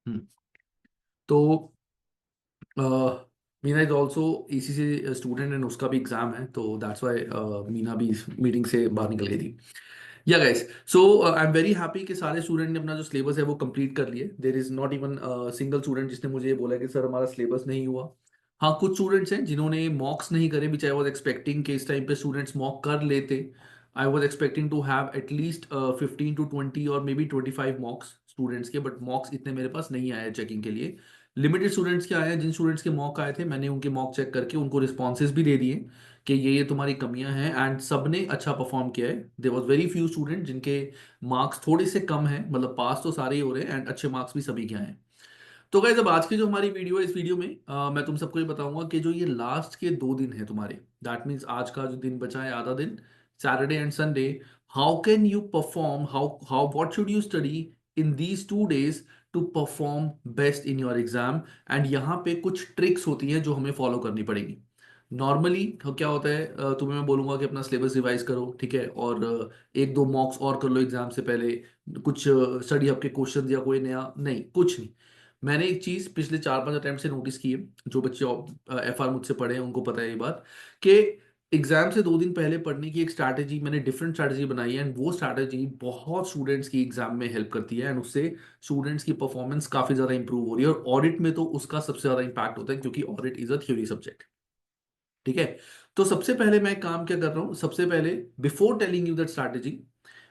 हम्म, तो Meena is also ACC student and उसका भी एग्जाम है, तो दैट्स वाई मीना भी इस मीटिंग से बाहर निकल गई थी। या guys, so I am very happy कि सारे स्टूडेंट ने अपना जो सिलेबस है वो कंप्लीट कर लिए। There is not even single student जिसने मुझे ये बोला कि सर हमारा सिलेबस नहीं हुआ। हाँ, कुछ स्टूडेंट्स हैं जिन्होंने मॉक्स नहीं करे, विच आई वॉज एक्सपेक्टिंग कि इस टाइम पे स्टूडेंट्स मॉक कर लेते। I was expecting to have at least 15 to 20 और मे बी 25 मॉक्स स्टूडेंट्स के, बट मॉक्स इतने मेरे पास नहीं आए चेकिंग के लिए। लिमिटेड स्टूडेंट्स के आए हैं। जिन स्टूडेंट्स के मॉक आए थे मैंने उनके मॉक चेक करके उनको रिस्पॉन्सेज भी दे दिए कि ये तुम्हारी कमियां हैं, एंड सबने अच्छा परफॉर्म किया है। There was very few student जिनके मार्क्स थोड़े से कम हैं, मतलब पास तो सारे ही हो रहे हैं एंड अच्छे मार्क्स भी सभी के आए हैं। तो गाइस, अब आज की जो हमारी वीडियो है, इस वीडियो में मैं तुम सबको ये बताऊंगा कि जो ये लास्ट के 2 दिन है तुम्हारे, दैट मीन्स आज का जो दिन बचा है आधा दिन, Saturday and Sunday, how can you perform, how how what should you study in these 2 days to perform best in your exam. And यहाँ पे कुछ ट्रिक्स होती हैं जो हमें फॉलो करनी पड़ेगी। नॉर्मली क्या होता है, तुम्हें मैं बोलूंगा कि अपना सिलेबस रिवाइज करो, ठीक है, और एक दो मॉक्स और कर लो एग्जाम से पहले, कुछ स्टडी आपके क्वेश्चन या कोई नया नहीं, कुछ नहीं। मैंने एक चीज पिछले 4-5 अटेम्प्ट से नोटिस की है, जो बच्चे एफआर मुझसे पढ़े हैं उनको पता है ये बात, कि एग्जाम से 2 दिन पहले पढ़ने की एक स्ट्रैटेजी, मैंने डिफरेंट स्ट्रैटेजी बनाई है, एंड वो स्ट्रैटेजी बहुत स्टूडेंट्स की एग्जाम में हेल्प करती है, एंड उससे स्टूडेंट्स की परफॉर्मेंस काफी ज्यादा इंप्रूव हो रही है। और ऑडिट में तो उसका सबसे ज्यादा इंपैक्ट होता है, क्योंकि audit is a theory subject. ठीक है, तो सबसे पहले मैं काम क्या कर रहा हूं, सबसे पहले before telling you that strategy,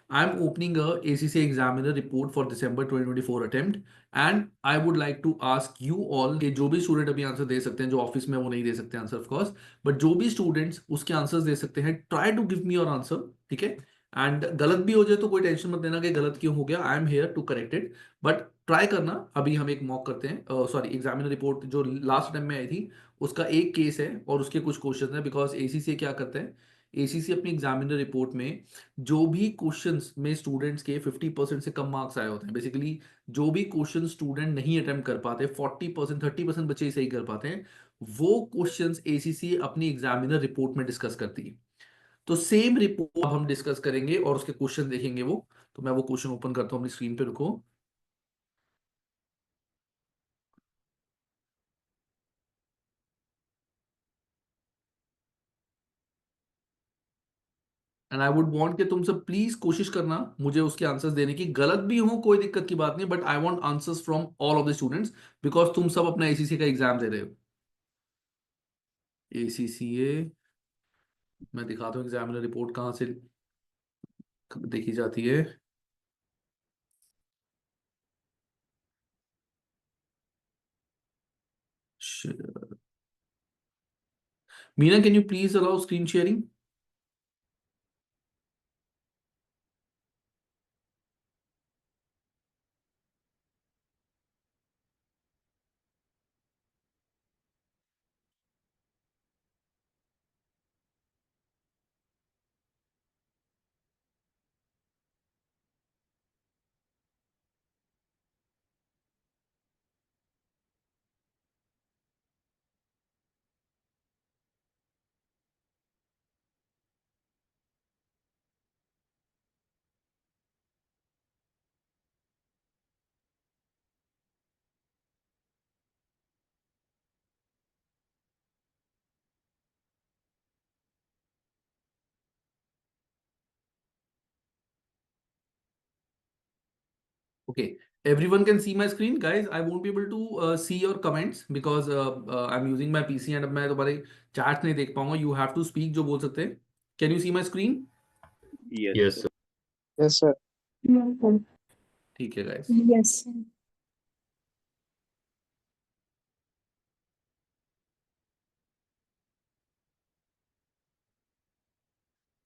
I am opening a ACC examiner report for December 2024 attempt, and I would like to ask you all कि जो भी स्टूडेंट अभी आंसर दे सकते हैं, जो ऑफिस में वो नहीं दे सकते आंसर ऑफ कोर्स, बट जो भी स्टूडेंट्स उसके आंसर्स दे सकते हैं, try to give me your answer, ठीक है। एंड गलत भी हो जाए तो कोई टेंशन मत लेना कि गलत क्यों हो गया, I am here to correct it, but try करना। अभी हम एक मॉक करते हैं, सॉरी एग्जामिनर रिपोर्ट जो लास्ट टाइम में आई थी उसका एक केस है और उसके कुछ क्वेश्चन है, बिकॉज एसीसी क्या करते हैं, एसीसी अपनी एग्जामिनर रिपोर्ट में जो भी क्वेश्चंस में स्टूडेंट्स के 50% से कम मार्क्स आए होते हैं, बेसिकली जो भी क्वेश्चन स्टूडेंट नहीं अटेम्प्ट कर पाते, 40% 30% बच्चे ही सही कर पाते हैं, वो क्वेश्चंस एसीसी अपनी एग्जामिनर रिपोर्ट में डिस्कस करती है। तो सेम रिपोर्ट अब हम डिस्कस करेंगे और उसके क्वेश्चन देखेंगे वो। तो मैं वो क्वेश्चन ओपन करता हूँ अपनी स्क्रीन पे, रुको। एंड आई वुड वांट कि तुम सब प्लीज कोशिश करना मुझे उसके आंसर्स देने की, गलत भी हो कोई दिक्कत की बात नहीं, but I want answers from all of the students, because तुम सब अपना एसीसी का एग्जाम दे रहे हो। एसीसीए, मैं दिखाता हूँ एग्जामिनर रिपोर्ट कहाँ से देखी जाती है। Meena, can you please allow screen sharing? Okay, everyone can see my screen, guys. I won't be able to see your comments because I'm using my PC and अब मैं तुम्हारे चैट नहीं देख पाऊंगा। You have to speak जो बोल सकते हैं। Can you see my screen? Yes, Yes, sir. sir. Yes, sir. ठीक है guys. Yes.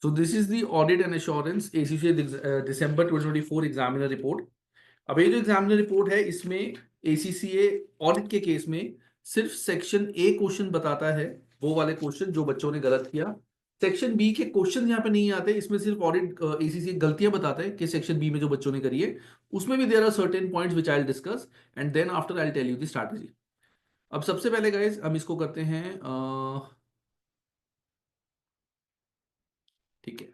So this is the audit and assurance ACCA December 2024 examiner report. अब ये जो एग्जामिनर रिपोर्ट है इसमें एसीसीए ऑडिट के केस में सिर्फ सेक्शन ए क्वेश्चन बताता है, वो वाले क्वेश्चन जो बच्चों ने गलत किया। सेक्शन बी के क्वेश्चन यहाँ पे नहीं आते, इसमें सिर्फ ऑडिट एसीसी गलतियां बताता है कि सेक्शन बी में जो बच्चों ने करी है उसमें भी there are certain points which I will discuss, and then after I will tell you the strategy. अब सबसे पहले गाइस हम इसको करते हैं, ठीक है।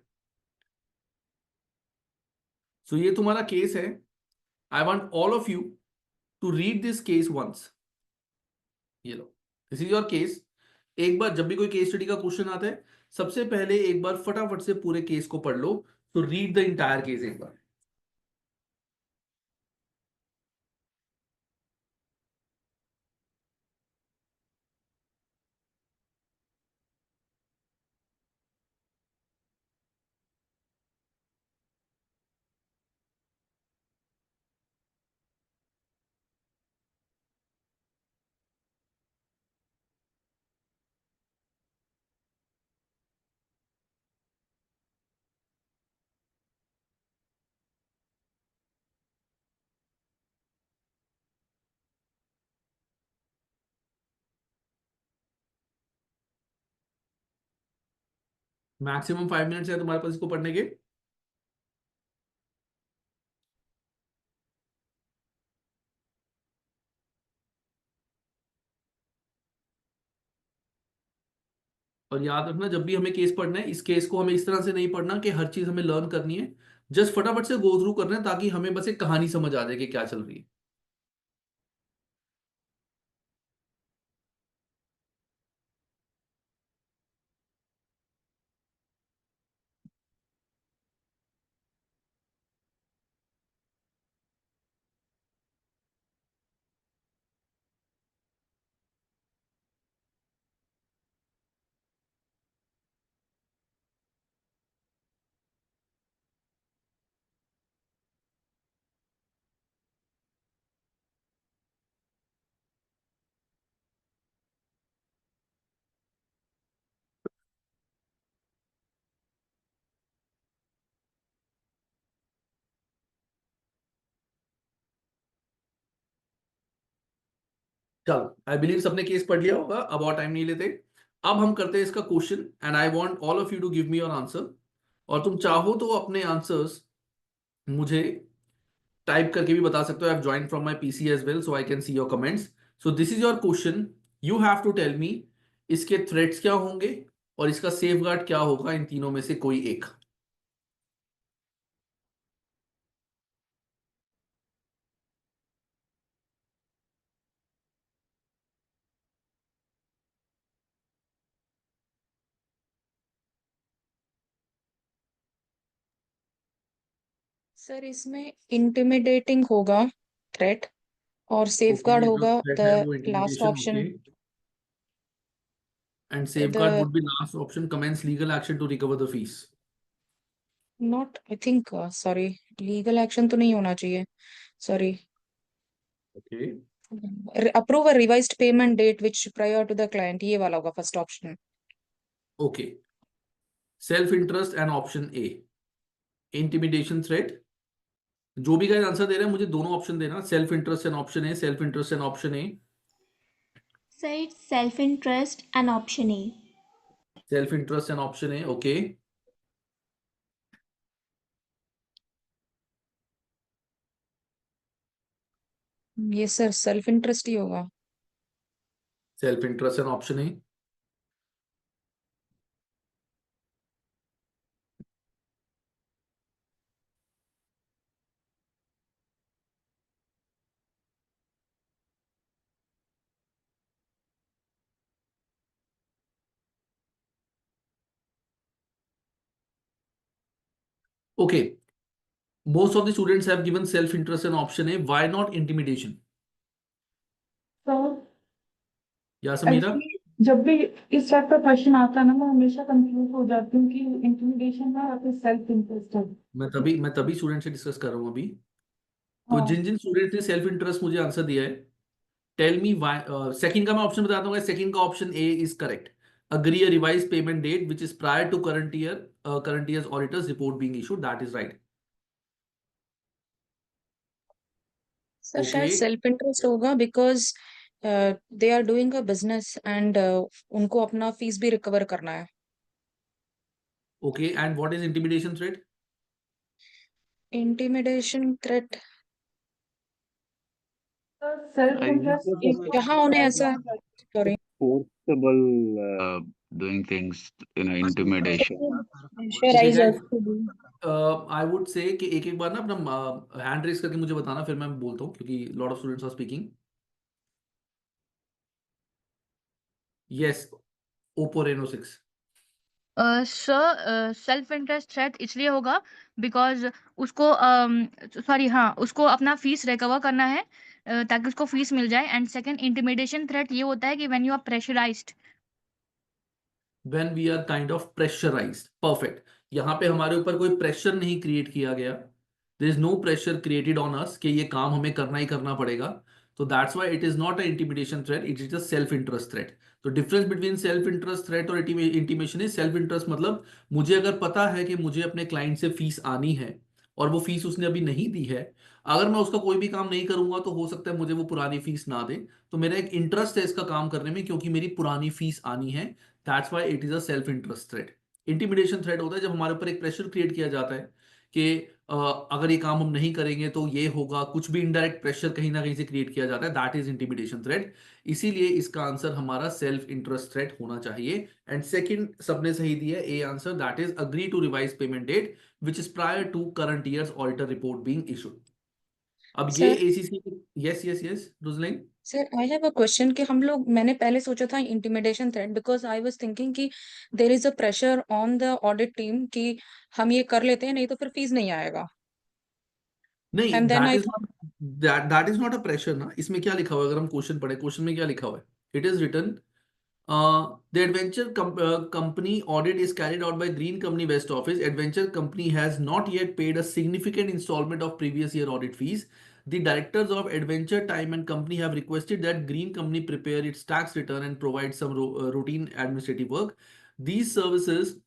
सो ये तुम्हारा केस है। आई want all of you to read this case once. ये लो, this is your case. एक बार जब भी कोई केस स्टडी का क्वेश्चन आता है, सबसे पहले एक बार फटाफट से पूरे केस को पढ़ लो. तो रीड द इंटायर केस एक बार. मैक्सिमम 5 मिनट्स है तुम्हारे पास इसको पढ़ने के. और याद रखना, जब भी हमें केस पढ़ना है, इस केस को हमें इस तरह से नहीं पढ़ना कि हर चीज हमें लर्न करनी है. जस्ट फटाफट से गो थ्रू करना है ताकि हमें बस एक कहानी समझ आ जाए कि क्या चल रही है. चलो, आई बिलीव सबने केस पढ़ लिया होगा, अब और टाइम नहीं लेते. अब हम करते हैं इसका question, and I want all of you to give me your answer. और तुम चाहो तो अपने आंसर्स मुझे टाइप करके भी बता सकते हो. I have joined from my PC as well, so I can see your comments. So this is your question. You have to tell me इसके थ्रेट्स क्या होंगे और इसका सेफगार्ड क्या होगा, इन तीनों में से कोई एक. सर इसमें इंटिमिडेटिंग होगा थ्रेट, और ओके, सेफगार्ड जो होगा थ्रेट है द वो last intimidation. Option. Okay, and safeguard the would be last option, commence legal action to recover the fees. Not I think, sorry, legal action तो नहीं होना चाहिए. Sorry. Okay. Approve a revised payment date which prior to the client, ये वाला होगा first option. Okay, self interest and option A, intimidation threat. जो भी guys answer दे रहे हैं मुझे दोनों ऑप्शन देना, self interest and option A, self interest and option A. Sir, it's self-interest and option A. Self interest and option A. Okay, ये sir self interest ही होगा. Self interest and option A. Okay, most of the students have given self interest and option A. Why not intimidation? तो या Samira, actually जब भी इस type का question आता है ना, मैं हमेशा कंफ्यूज हो जाती हूँ कि इंटिमिडेशन है या फिर सेल्फ इंटरेस्ट है. मैं तभी स्टूडेंट से डिस्कस कर रहा हूँ अभी. तो हाँ, जिन जिन स्टूडेंट ने सेल्फ इंटरेस्ट मुझे आंसर दिया है, टेल मी व्हाई. सेकंड का मैं ऑप्शन बताता हूँ. सेकंड का option A is correct. Agree a revise payment date which is prior to current year auditors report being issued, that is right. Sir okay. शायद self interest होगा because they are doing a business and उनको अपना fees भी recover करना है. Okay, and what is intimidation threat? Intimidation threat self I think interest so एक that कहाँ उन्हें ऐसा, है. Sorry, forcible doing things, intimidation. Pressurize us to do. I would say कि एक एक बार ना अपना हैंड रेस करके मुझे बताना, फिर मैं बोलता हूँ, क्योंकि lot of students are speaking. Yes, Oppo Reno 6. Sir self interest threat इसलिए होगा बिकॉज उसको सॉरी हाँ उसको अपना फीस रिकवर करना है ताकि उसको फीस मिल जाए. एंड सेकंड इंटिमिडेशन थ्रेट ये होता है कि when you are pressurised. When we are kind of pressurized. Perfect. यहाँ पे हमारे ऊपर कोई प्रेशर नहीं क्रिएट किया गया. There is no pressure created on us कि ये काम हमें करना ही करना पड़ेगा. तो that's why it is not an intimidation threat, it is a self-interest threat. तो difference between self-interest threat और intimidation is self-interest मतलब मुझे अगर पता है कि मुझे अपने क्लाइंट से फीस आनी है और वो फीस उसने अभी नहीं दी है, अगर मैं उसका कोई भी काम नहीं करूंगा तो हो सकता है मुझे वो पुरानी फीस ना दे, तो मेरा एक इंटरेस्ट है इसका काम करने में क्योंकि मेरी पुरानी फीस आनी है. That's why it is a self interest threat. Intimidation threat होता है जब हमारे ऊपर एक प्रेशर क्रिएट किया जाता है कि अगर ये काम हम नहीं करेंगे तो ये होगा, कुछ भी इनडायरेक्ट प्रेशर कहीं ना कहीं से क्रिएट किया जाता है. That is intimidation threat. इसीलिए इसका आंसर हमारा सेल्फ इंटरेस्ट थ्रेट होना चाहिए. एंड सेकंड सबने सही दिया a answer, that is agree to revise payment date which is prior to current year's auditor report being issued. अब ये sir ACC. Yes yes yes Roslin. Sir I have a question कि हम लोग मैंने पहले सोचा था intimidation threat because I was thinking कि there is a pressure on the audit team कि हम ये कर लेते हैं नहीं तो फिर फीस नहीं आएगा. नहीं, and then that I is not, that is not a pressure ना. इसमें क्या लिखा हुआ है अगर हम क्वेश्चन पढ़े, क्वेश्चन में क्या लिखा हुआ है? It is written the adventure company audit is carried out by Green Company West Office. Adventure company has not yet paid a significant installment of previous year audit fees. The directors of Adventure Time and Company have requested that Green Company prepare its tax return and provide some routine administrative work. These services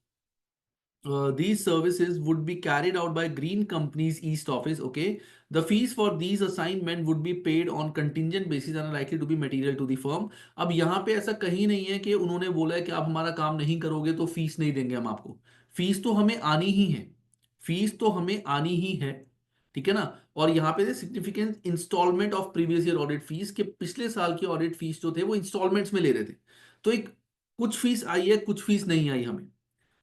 these services would be carried out by Green Company's East Office. Okay, the fees for these assignment would be paid on contingent basis and are likely to be material to the firm. अब यहाँ पे ऐसा कहीं नहीं है कि उन्होंने बोला है कि आप हमारा काम नहीं करोगे तो फीस नहीं देंगे हम आपको. फीस तो हमें आनी ही है, फीस तो हमें आनी ही है, ठीक है ना. और यहाँ पे significant instalment of previous year audit fees के पिछले साल की ऑडिट फीस जो थे वो इंस्टॉलमेंट्स में ले रहे थे. तो एक कुछ फीस आई है, कुछ फीस नहीं आई हमें.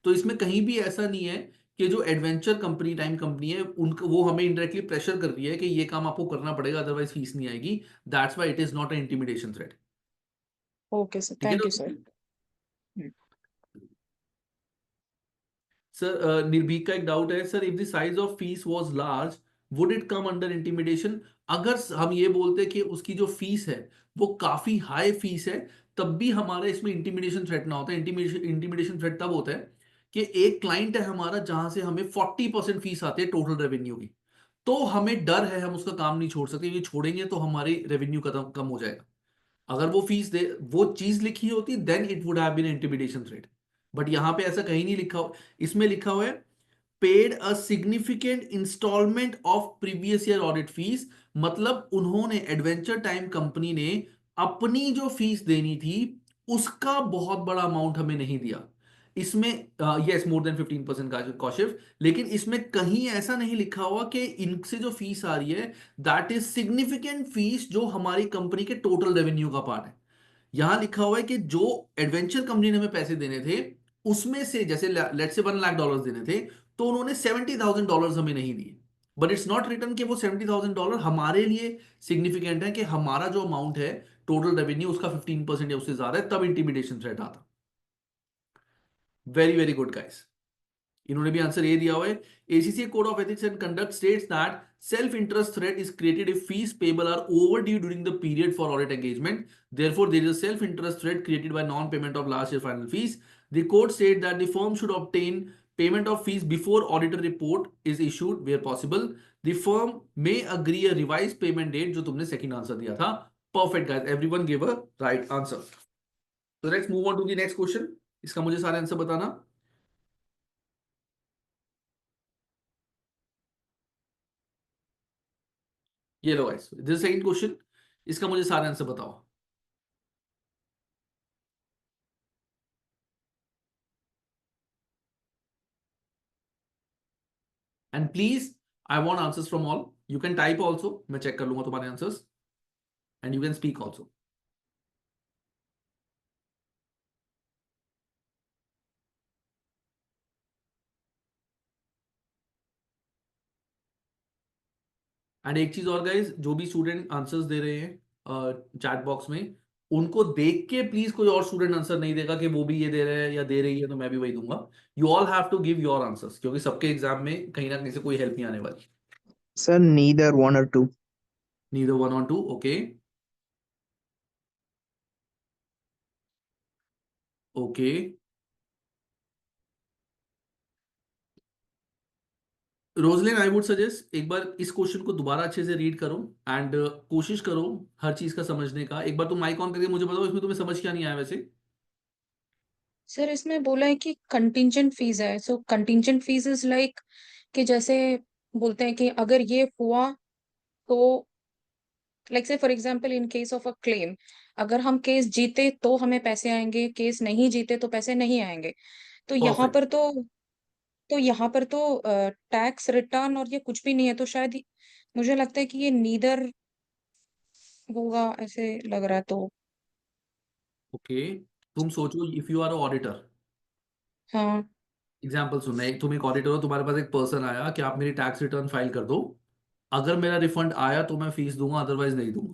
तो इसमें कहीं भी ऐसा नहीं है कि जो एडवेंचर कंपनी टाइम कंपनी है उनको वो हमें इनडायरेक्टली प्रेशर कर रही है कि ये काम आपको करना पड़ेगा अदरवाइज फीस नहीं आएगी. That's why it is not an intimidation threat. Okay sir, ठीक है थैंक यू ना सर. सर? निर्भीक का एक डाउट है sir, if the size of fees was large would it come under intimidation? अगर हम ये बोलते कि उसकी जो फीस है वो काफी हाई फीस है तब भी हमारा इसमें इंटिमिडेशन थ्रेट ना होता है. इंटिमिडेशन थ्रेट तब होता है कि एक क्लाइंट है हमारा जहां से हमें 40% फीस आती है टोटल रेवेन्यू की, तो हमें डर है, हम उसका काम नहीं छोड़ सकते, ये छोड़ेंगे तो हमारी रेवेन्यू कम हो जाएगा. अगर वो फीस दे, वो चीज लिखी होती then it would have been intimidation threat. But यहां पे ऐसा कहीं नहीं लिखा हो. इसमें लिखा हुआ है paid a significant instalment of previous year audit fees. मतलब उन्होंने, एडवेंचर टाइम कंपनी ने अपनी जो फीस देनी थी उसका बहुत बड़ा अमाउंट हमें नहीं दिया. इसमें यस मोर देन 15% का कौशिक, लेकिन इसमें कहीं ऐसा नहीं लिखा हुआ कि इनसे जो फीस आ रही है दैट इज सिग्निफिकेंट फीस जो हमारी कंपनी के टोटल रेवेन्यू का पार्ट है. यहां लिखा हुआ है कि जो एडवेंचर कंपनी ने हमें पैसे देने थे उसमें से, जैसे लेट्स से $1 लाख देने थे, तो उन्होंने $70,000 हमें नहीं दिए. बट इट्स नॉट रिटर्न कि वो $70,000 हमारे लिए सिग्निफिकेंट है कि हमारा जो अमाउंट है टोटल रेवेन्यू उसका 15% या उससे ज्यादा है, तब इंटिमिडेशन थ्रेट आता. Very very good guys. इन्होंने भी आंसर ये दिया हुआ है. ACCA code of ethics and conduct states that self interest threat is created if fees payable are overdue during the period for audit engagement. Therefore, there is a self interest threat created by non-payment of last year final fees. The code states that the firm should obtain payment of fees before auditor report is issued where possible. The firm may agree a revised payment date, जो तुमने second answer दिया था. Perfect guys, everyone gave a right answer. So let's move on to the next question. इसका मुझे सारे answer बताना. ये लो guys, this second question, इसका मुझे सारे आंसर बताओ. And please I want answers from all. You can type also, मैं चेक कर लूंगा तुम्हारे answers. And you can speak also. And एक चीज और गाइज, जो भी स्टूडेंट आंसर्स दे रहे हैं चैट बॉक्स में, उनको देख के प्लीज कोई और स्टूडेंट आंसर नहीं देगा कि वो भी ये दे रहे हैं या दे रही है तो मैं भी वही दूंगा। You all have to give your answers, क्योंकि सबके एग्जाम में कहीं ना कहीं से कोई हेल्प नहीं आने वाली। Sir, neither one or two. Neither one on two, okay okay. Roslyn, I would suggest एक बार इस क्वेश्चन को दोबारा अच्छे से रीड करो एंड कोशिश करो हर चीज का समझने का। एक बार तुम माइक ऑन करके मुझे बताओ इसमें तुम्हें समझ क्या नहीं आया वैसे। सर इसमें बोला है कि कंटिंजेंट फीस है, सो कंटिंजेंट फीस इज लाइक कि जैसे बोलते हैं कि अगर ये हुआ तो लाइक से for example in case of a claim, अगर हम केस जीते तो हमें पैसे आएंगे, केस नहीं जीते तो पैसे नहीं आएंगे। तो यहाँ परफेक्ट। पर तो यहाँ पर तो टैक्स रिटर्न और ये कुछ भी नहीं है, तो शायद मुझे लगता है कि ये नीदर होगा ऐसे लग रहा है। तो ओके, तुम सोचो इफ यू आर ऑडिटर, हाँ एग्जाम्पल सुनना, एक तुम एक ऑडिटर हो, तुम्हारे पास एक पर्सन आया कि आप मेरी टैक्स रिटर्न फाइल कर दो, अगर मेरा रिफंड आया तो मैं फीस दूंगा अदरवाइज नहीं दूंगा।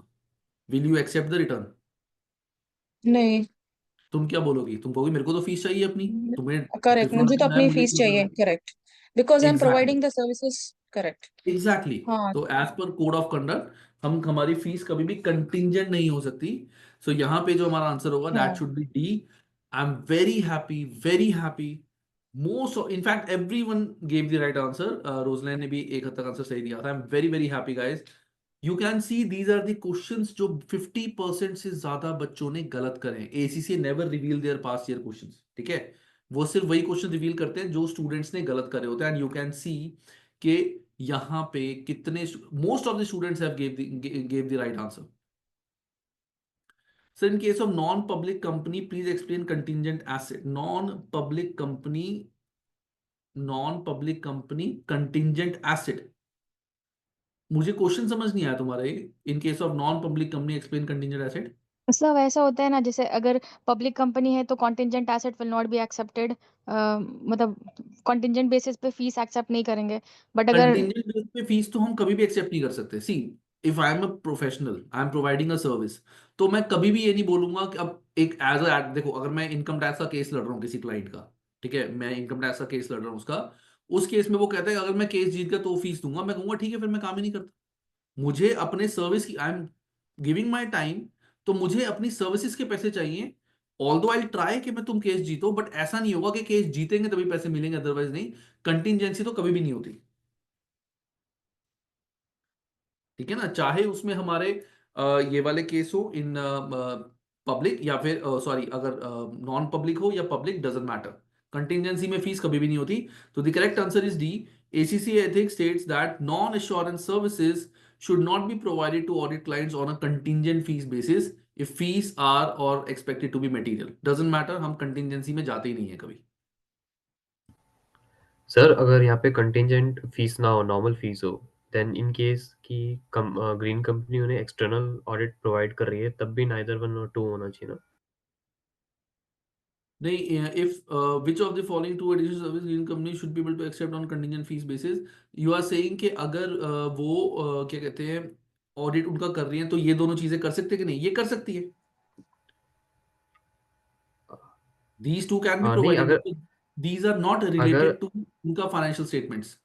Will you accept the return? नहीं, तुम क्या बोलोगी? तुम कहोगी मेरे को तो फीस चाहिए अपनी, तुम्हें करेक्ट, रिफंड मुझे तो देना है, अपनी मुझे फीस क्यों चाहिए, देना करेक्ट, बिकॉज है? I am exactly, providing the services, correct. Exactly. हाँ तो as per code of conduct हम हमारी फीस कभी भी कंटिंजेंट नहीं हो सकती। सो यहाँ पे जो हमारा आंसर होगा दैट हाँ should be D. I am very happy, very happy. Most in fact everyone gave the right answer. Roslin ने भी एक हद तक आंसर सही दिया था। I am very very happy guys. You can see these are the questions जो 50% से ज्यादा बच्चों ने गलत करे हैं। ACC never reveal their past year questions, ठीक है? वो सिर्फ वही क्वेश्चन रिवील करते हैं जो स्टूडेंट्स ने गलत करे होते हैं। एंड यू कैन सी कि यहाँ पे कितने, most of the students have gave the right answer. So in case of non-public company, please explain contingent asset. Non-public company contingent asset. मुझे क्वेश्चन समझ नहीं आया तुम्हारा ये। In case of non public company explain contingent asset. मतलब ऐसा होता है ना, जैसे अगर पब्लिक कंपनी है तो contingent asset will not be accepted, मतलब कॉन्टिजेंट बेसिस पे फीस एक्सेप्ट नहीं करेंगे। बट अगर कंटिंजेंट बेस पे फीस तो हम कभी भी एक्सेप्ट नहीं कर सकते। See, if I am a professional, I am providing a service, तो मैं कभी भी ये नहीं बोलूंगा कि अब एक एज अ, देखो अगर मैं इनकम टैक्स का केस लड़ रहा हूँ किसी क्लाइंट का, ठीक है, मैं इनकम टैक्स का केस लड़ रहा हूँ उसका, उस केस में वो कहता है अगर मैं केस जीत गया तो फीस दूंगा, मैं कहूंगा ठीक है फिर मैं काम ही नहीं करता। मुझे अपने सर्विस की, I am giving my time, तो मुझे अपनी सर्विसेज के पैसे चाहिए। ऑल्दो आई ट्राई कि मैं तुम केस जीतो, बट ऐसा नहीं होगा कि केस जीतेंगे तभी पैसे मिलेंगे अदरवाइज नहीं। कंटिंजेंसी तो कभी भी नहीं होती, ठीक है ना? चाहे उसमें हमारे ये वाले केस हो इन पब्लिक या फिर सॉरी, अगर नॉन पब्लिक हो या पब्लिक, डजंट मैटर। कंटिंजेंसी में फीस कभी भी नहीं होती। तो the correct answer is D. ACC ethics states that non assurance services should not be provided to audit clients on a contingent fees basis if fees are or expected to be material. Doesn't matter, हम contingency में जाते ही नहीं है कभी। Sir अगर यहाँ पे contingent fees ना हो, नॉर्मल फीस हो, देन इन केस कि ग्रीन कंपनी उन्हें एक्सटर्नल ऑडिट प्रोवाइड कर रही है तब भी नाइदर वन और टू होना चाहिए ना? नहीं, if which of the following two additional service green company should be able to accept on contingent fees basis, you are saying कि अगर वो क्या कहते हैं ऑडिट उनका कर रही है तो ये दोनों चीजें कर सकते कि नहीं? ये कर सकती है। These two can be नहीं, provided अगर because these are not अगर related to उनका फाइनेंशियल स्टेटमेंट्स।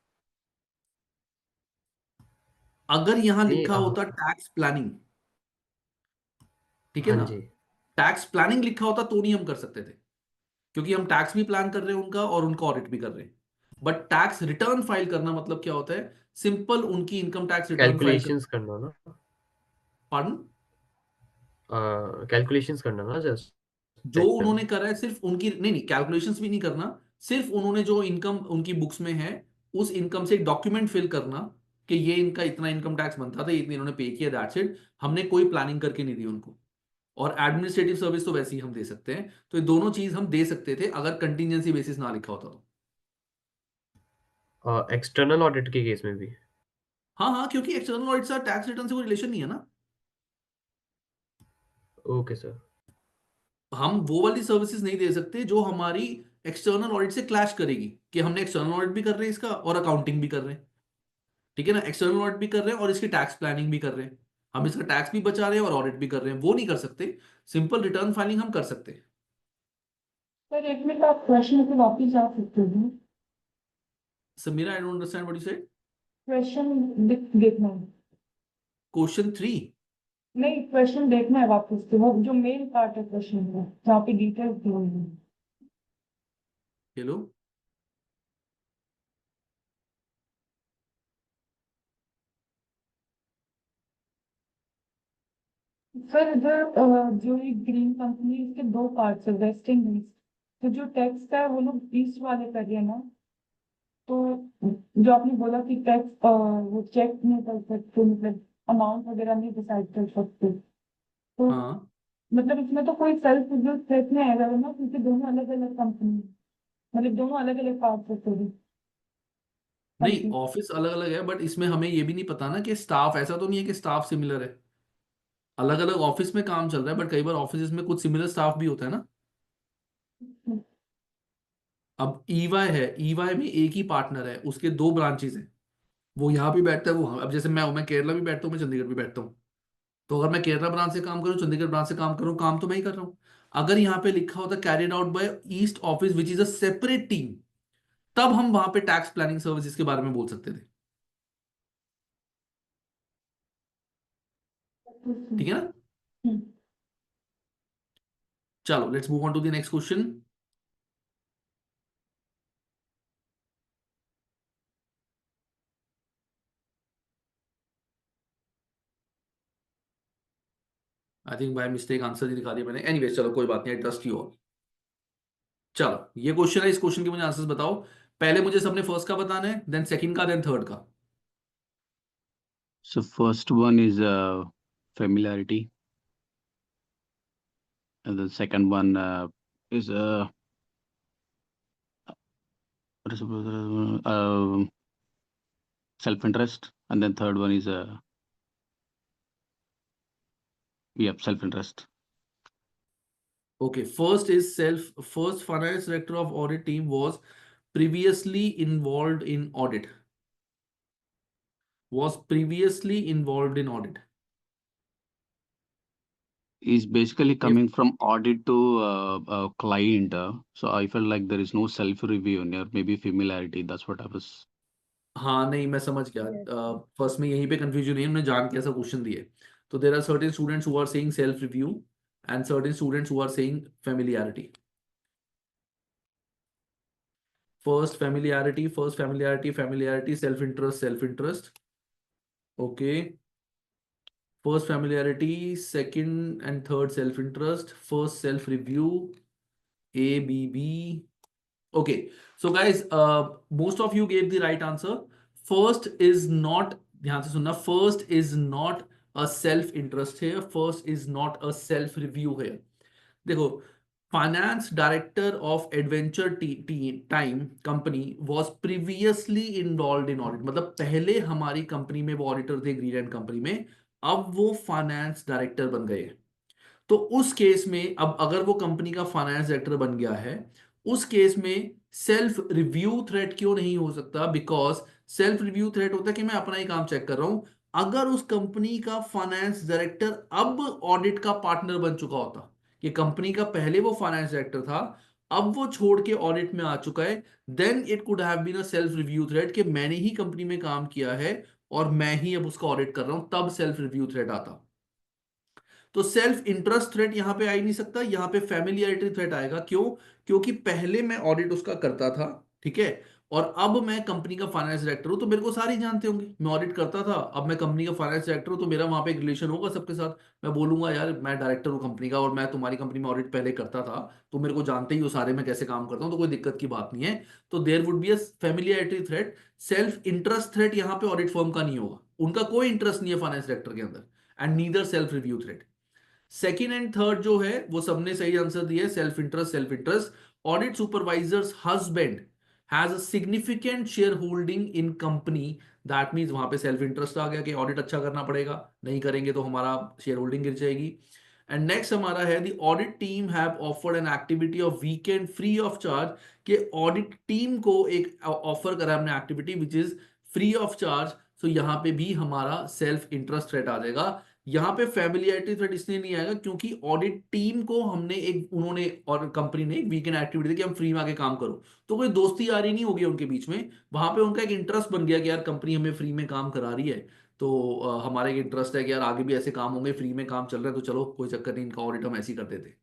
अगर यहां नहीं लिखा होता टैक्स प्लानिंग, ठीक है हाँ ना, जी, टैक्स प्लानिंग लिखा होता तो नहीं हम कर सकते थे, क्योंकि हम टैक्स भी प्लान कर रहे हैं उनका और उनका ऑडिट भी कर रहे हैं। बट टैक्स रिटर्न फाइल करना मतलब क्या होता है? सिंपल उनकी इनकम टैक्स रिटर्न फाइल कर। कैलकुलेशंस करना ना, Pardon? कैलकुलेशंस करना ना, जस्ट जो उन्होंने करा है सिर्फ उनकी, नहीं नहीं, कैलकुलेशंस भी नहीं करना, सिर्फ उन्होंने जो इनकम उनकी बुक्स में है उस इनकम से एक डॉक्यूमेंट फिल करना कि ये इनका इतना इनकम टैक्स बनता था, इतनी इन्होंने पे किया, दैट्स इट। हमने कोई प्लानिंग करके नहीं दी उनको। और एडमिनिस्ट्रेटिव सर्विस तो वैसे ही हम दे सकते हैं। तो ये दोनों चीज हम दे सकते थे अगर कंटिजेंसी बेसिस ना लिखा होता तो। एक्सटर्नल ऑडिट के केस में भी। हाँ हाँ, क्योंकि एक्सटर्नल ऑडिट से टैक्स रिटर्न से कोई रिलेशन नहीं है ना। Okay sir. हम वो वाली सर्विसेज नहीं दे सकते जो हमारी एक्सटर्नल ऑडिट से क्लैश करेगी, कि हमने एक्सटर्नल ऑडिट भी कर रहे हैं इसका और अकाउंटिंग भी कर रहे हैं, ठीक है ना, एक्सटर्नल ऑडिट भी कर रहे हैं और इसकी टैक्स प्लानिंग भी कर रहे हैं, हम इसका टैक्स भी बचा रहे हैं और ऑडिट भी कर रहे हैं, वो नहीं कर सकते। सिंपल रिटर्न फाइलिंग हम कर सकते हैं। सर एक मिनट आप क्वेश्चन पे वापस जा सकते हो? Sameera, I don't understand what you said. Question देखना है। क्वेश्चन 3। नहीं, क्वेश्चन देखना है वापस से, वो जो मेन पार्ट है क्वेश्चन का जहाँ पे डिटेल्स दी हुई है। हेलो। सर इधर जो ये ग्रीन कंपनी, इसके दो पार्ट्स है, वेस्ट एंड ईस्ट। तो जो टैक्स का है वो लोग ईस्ट वाले कर रहे हैं ना, तो जो आपने बोला कि टैक्स वो चेक नहीं कर सकते, मतलब अमाउंट वगैरह नहीं डिसाइड कर सकते, तो हाँ मतलब इसमें तो कोई सेल्फ रिव्यू थ्रेट नहीं आएगा ना, क्योंकि दोनों अलग अलग कंपनी, मतलब दोनों अलग अलग पार्ट होते हैं नहीं, कंपनी। ऑफिस अलग अलग है, बट इसमें हमें ये भी नहीं पता ना कि स्टाफ, ऐसा तो नहीं है कि स्टाफ सिमिलर है। अलग अलग ऑफिस में काम चल रहा है, बट कई बार ऑफिस में कुछ सिमिलर स्टाफ भी होता है ना। अब ईवाई है, ईवाई में एक ही पार्टनर है, उसके दो ब्रांचेस हैं, वो यहाँ भी बैठता है, वो अब जैसे मैं केरला भी बैठता हूँ, मैं चंडीगढ़ भी बैठता हूँ। तो अगर मैं केरला ब्रांच से काम करूँ, चंडीगढ़ ब्रांच से काम करूँ, काम तो मैं ही कर रहा हूँ। अगर यहाँ पे लिखा होता carried out by east office which is a separate team, तब हम वहां पे टैक्स प्लानिंग सर्विसेज के बारे में बोल सकते थे। ठीक है ना। चलो let's move on to the next question. I think by mistake answer नहीं दिखा दिया मैंने, एनीवेज चलो कोई बात नहीं, आई ट्रस्ट यू ऑल। चलो ये क्वेश्चन है, इस क्वेश्चन के मुझे आंसर्स बताओ। पहले मुझे सबने फर्स्ट का बताना है, देन सेकंड का, देन थर्ड का। So first one is familiarity, and the second one is what is self-interest, and then third one is self-interest. Okay, first is first finance director of audit team was previously involved in audit. Was previously involved in audit. Is basically If coming from audit to client. So I felt like there is no self-review or maybe familiarity. That's what I was. हाँ नहीं, मैं समझ गया। First में यहीं पे confusion है, उन्होंने जान के ऐसा क्वेश्चन दिए। तो there are certain students who are saying self review and certain students who are saying familiarity. First familiarity, self interest. Okay, first familiarity, second and third self interest, first self review, A, B, B. Okay, so guys, most of you gave the right answer. First is not, ध्यान से सुनना, first is not a self interest here, first is not a self review here. देखो, finance director of adventure time company was previously involved in audit, मतलब पहले हमारी company में वो auditor थे ग्रीन एंड कंपनी में, अब वो फाइनेंस डायरेक्टर बन गए। तो उस केस में अब अगर वो कंपनी का फाइनेंस डायरेक्टर बन गया है, उस केस में सेल्फ रिव्यू थ्रेट क्यों नहीं हो सकता? बिकॉज सेल्फ रिव्यू थ्रेट होता है कि मैं अपना ही काम चेक कर रहा हूं। अगर उस कंपनी का फाइनेंस डायरेक्टर अब ऑडिट का पार्टनर बन चुका होता, कि कंपनी का पहले वो फाइनेंस डायरेक्टर था, अब वो छोड़ के ऑडिट में आ चुका है, then it could have been a self review threat कि मैंने ही कंपनी में काम किया है और मैं ही अब उसका ऑडिट कर रहा हूं, तब सेल्फ रिव्यू थ्रेट आता। तो सेल्फ इंटरेस्ट थ्रेट यहां पे आ ही नहीं सकता, यहां पे फैमिलियरिटी थ्रेट आएगा। क्यों? क्योंकि पहले मैं ऑडिट उसका करता था, ठीक है, और अब मैं कंपनी का फाइनेंस डायरेक्टर हूं, तो मेरे को सारे जानते होंगे, मैं ऑडिट करता था, अब मैं कंपनी का फाइनेंस डायरेक्टर हूं, तो मेरा वहां पे एक रिलेशन होगा सबके साथ। मैं बोलूंगा यार मैं डायरेक्टर हूं कंपनी का और मैं तुम्हारी कंपनी में ऑडिट पहले करता था, तो मेरे को जानते ही हो सारे मैं कैसे काम करता हूं, तो कोई दिक्कत की बात नहीं है। तो there would be a familiarity threat. Self interest threat यहां पे ऑडिट फर्म का नहीं होगा, उनका कोई इंटरेस्ट नहीं है फाइनेंस डायरेक्टर के अंदर, and neither self review threat. Second and third जो है वो सबने सही आंसर दिया, self interest. Audit supervisors husband has a significant share holding in company, that means वहां पे सेल्फ इंटरेस्ट आ गया कि ऑडिट अच्छा करना पड़ेगा, नहीं करेंगे तो हमारा शेयर होल्डिंग गिर जाएगी। एंड नेक्स्ट हमारा है the audit team have offered an activity of weekend free of charge, कि ऑडिट टीम को एक ऑफर करा हमने activity which is free of charge so यहाँ पे भी हमारा सेल्फ इंटरेस्ट थ्रेट आ जाएगा। यहाँ पे फैमिलियरिटी थ्रेट इसलिए नहीं आएगा क्योंकि ऑडिट टीम को हमने उन्होंने और कंपनी ने एक वीकेंड एक्टिविटी दी कि हम फ्री में आके काम करो, तो कोई दोस्ती यारी नहीं होगी उनके बीच में। वहां पे उनका एक इंटरेस्ट बन गया कि यार कंपनी हमें फ्री में काम करा रही है, तो हमारा एक इंटरेस्ट है कि यार आगे भी ऐसे काम होंगे, फ्री में काम चल रहा है तो चलो कोई चक्कर नहीं, इनका ऑडिट हम ऐसे ही कर देते।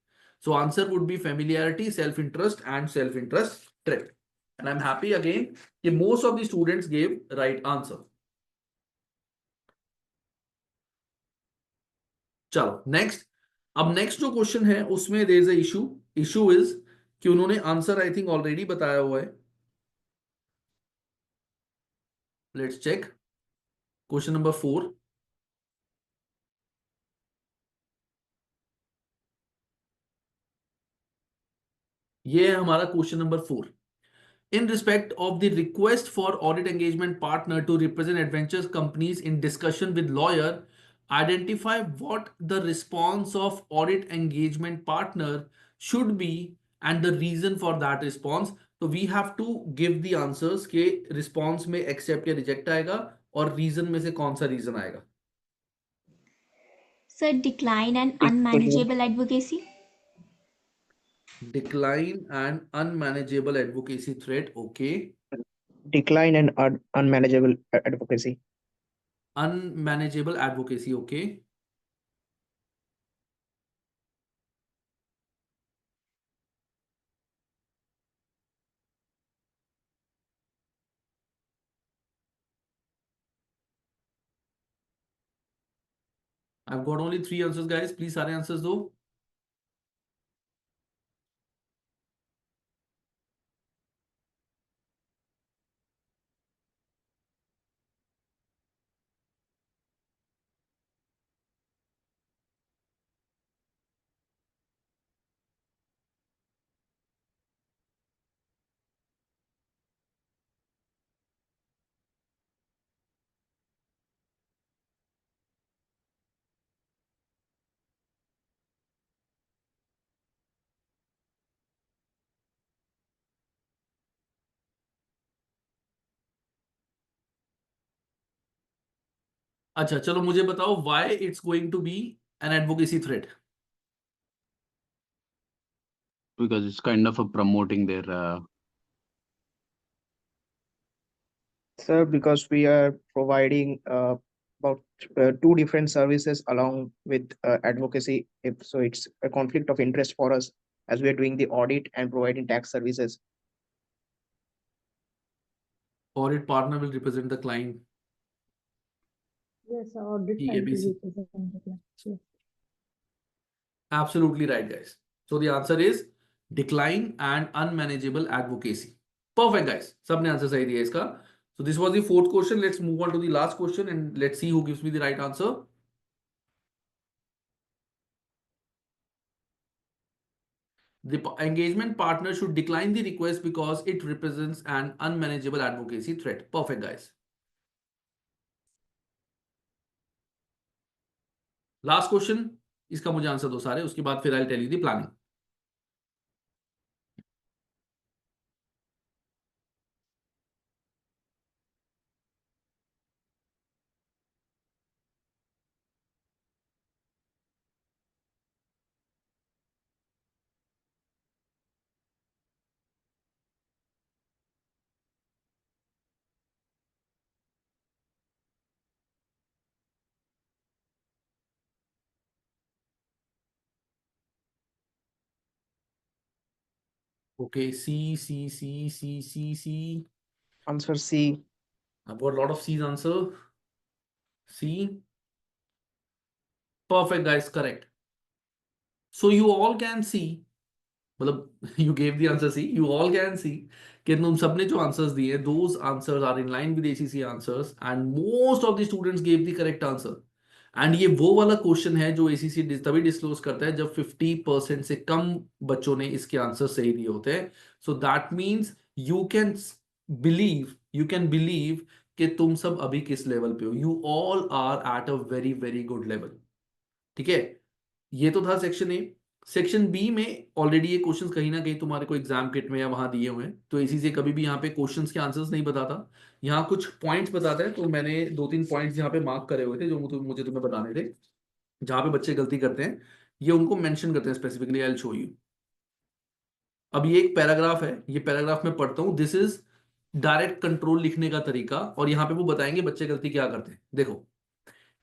So answer would be familiarity, self interest and self interest threat. And I am happy again कि most of the students gave right answer. चलो नेक्स्ट। अब नेक्स्ट जो क्वेश्चन है उसमें there is a issue is कि उन्होंने answer I think already बताया हुआ है। Let's check question number 4। ये है हमारा question number 4। In respect of the request for audit engagement partner to represent adventures companies in discussion with lawyer, identify what the response of audit engagement partner should be and the reason for that response. So we have to give the answers के response में accept या reject आएगा और reason में से कौन सा reason आएगा। Sir, decline and Could you unmanageable advocacy. Decline and unmanageable advocacy threat. Okay. decline and unmanageable advocacy? Unmanageable advocacy. Okay. I've got only 3 answers, guys. Please सारे answers दो। अच्छा चलो मुझे बताओ why it's going to be an advocacy threat. Because it's kind of a promoting their Sir, because we are providing about 2 different services along with advocacy. So it's a conflict of interest for us as we are doing the audit and providing tax services. Audit partner will represent the client. Yes, audit The side will ABC. represent the client. Yes. Absolutely right, guys. So the answer is decline and unmanageable advocacy. Perfect, guys. सबने answer सही दिया इसका. So this was the 4th question. Let's move on to the last question and let's see who gives me the right answer. The engagement partner should decline the request because it represents an unmanageable advocacy threat. Perfect, guys. Last question. इसका मुझे answer दो सारे, उसके बाद फिर I'll tell you the planning. Okay, C, C, C, C, C, C. Answer C. I've got a lot of C's answer. C. Perfect, guys, correct. So you all can see, मतलब you gave the answer C. You all can see कि तुम सबने जो answers दिए, those answers are in line with ACC answers, and most of the students gave the correct answer. And ये वो वाला question है जो एसीसी तभी डिस्क्लोज करता है जब 50% से कम बच्चों ने इसके आंसर सही दिए होते हैं। So that means you can believe कि तुम सब अभी किस लेवल पे हो। You all are at a very very good level. ठीक है, ये तो था सेक्शन ए। सेक्शन बी में ऑलरेडी ये क्वेश्चंस कहीं ना कहीं तुम्हारे को एग्जाम किट में या वहां दिए हुए हैं, तो इसी से कभी भी यहाँ पे क्वेश्चंस के आंसर्स नहीं बताता, यहाँ कुछ पॉइंट्स बताता है। तो मैंने 2-3 पॉइंट्स यहाँ पे मार्क करे हुए थे जो मुझे तुम्हें बताने थे, जहां पे बच्चे गलती करते हैं, ये उनको मेंशन करते हैं specifically. I will show you. अब ये एक पैराग्राफ है, ये पैराग्राफ में पढ़ता हूं। दिस इज डायरेक्ट कंट्रोल लिखने का तरीका, और यहाँ पे वो बताएंगे बच्चे गलती क्या करते हैं। देखो,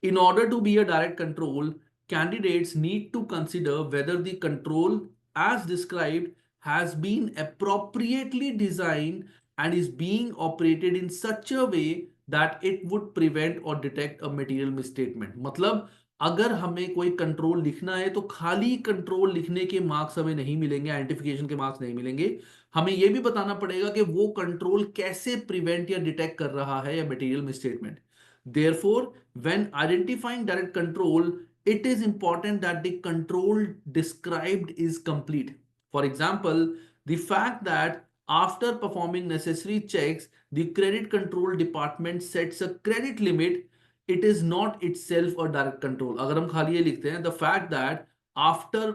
in order to be a direct control, candidates need to consider whether the control as described has been appropriately designed and is being operated in such a way that it would prevent or detect a material misstatement। मतलब अगर हमें कोई control लिखना है तो खाली control लिखने के मार्क्स हमें नहीं मिलेंगे, आइडेंटिफिकेशन के मार्क्स नहीं मिलेंगे। हमें यह भी बताना पड़ेगा कि वो कंट्रोल कैसे प्रिवेंट या डिटेक्ट कर रहा है या material misstatement. Therefore, when identifying direct control, it is important that the control described is complete. For example, the fact that after performing necessary checks, the credit control department sets a credit limit, it is not itself a direct control। अगर हम खाली ये लिखते हैं, the fact that after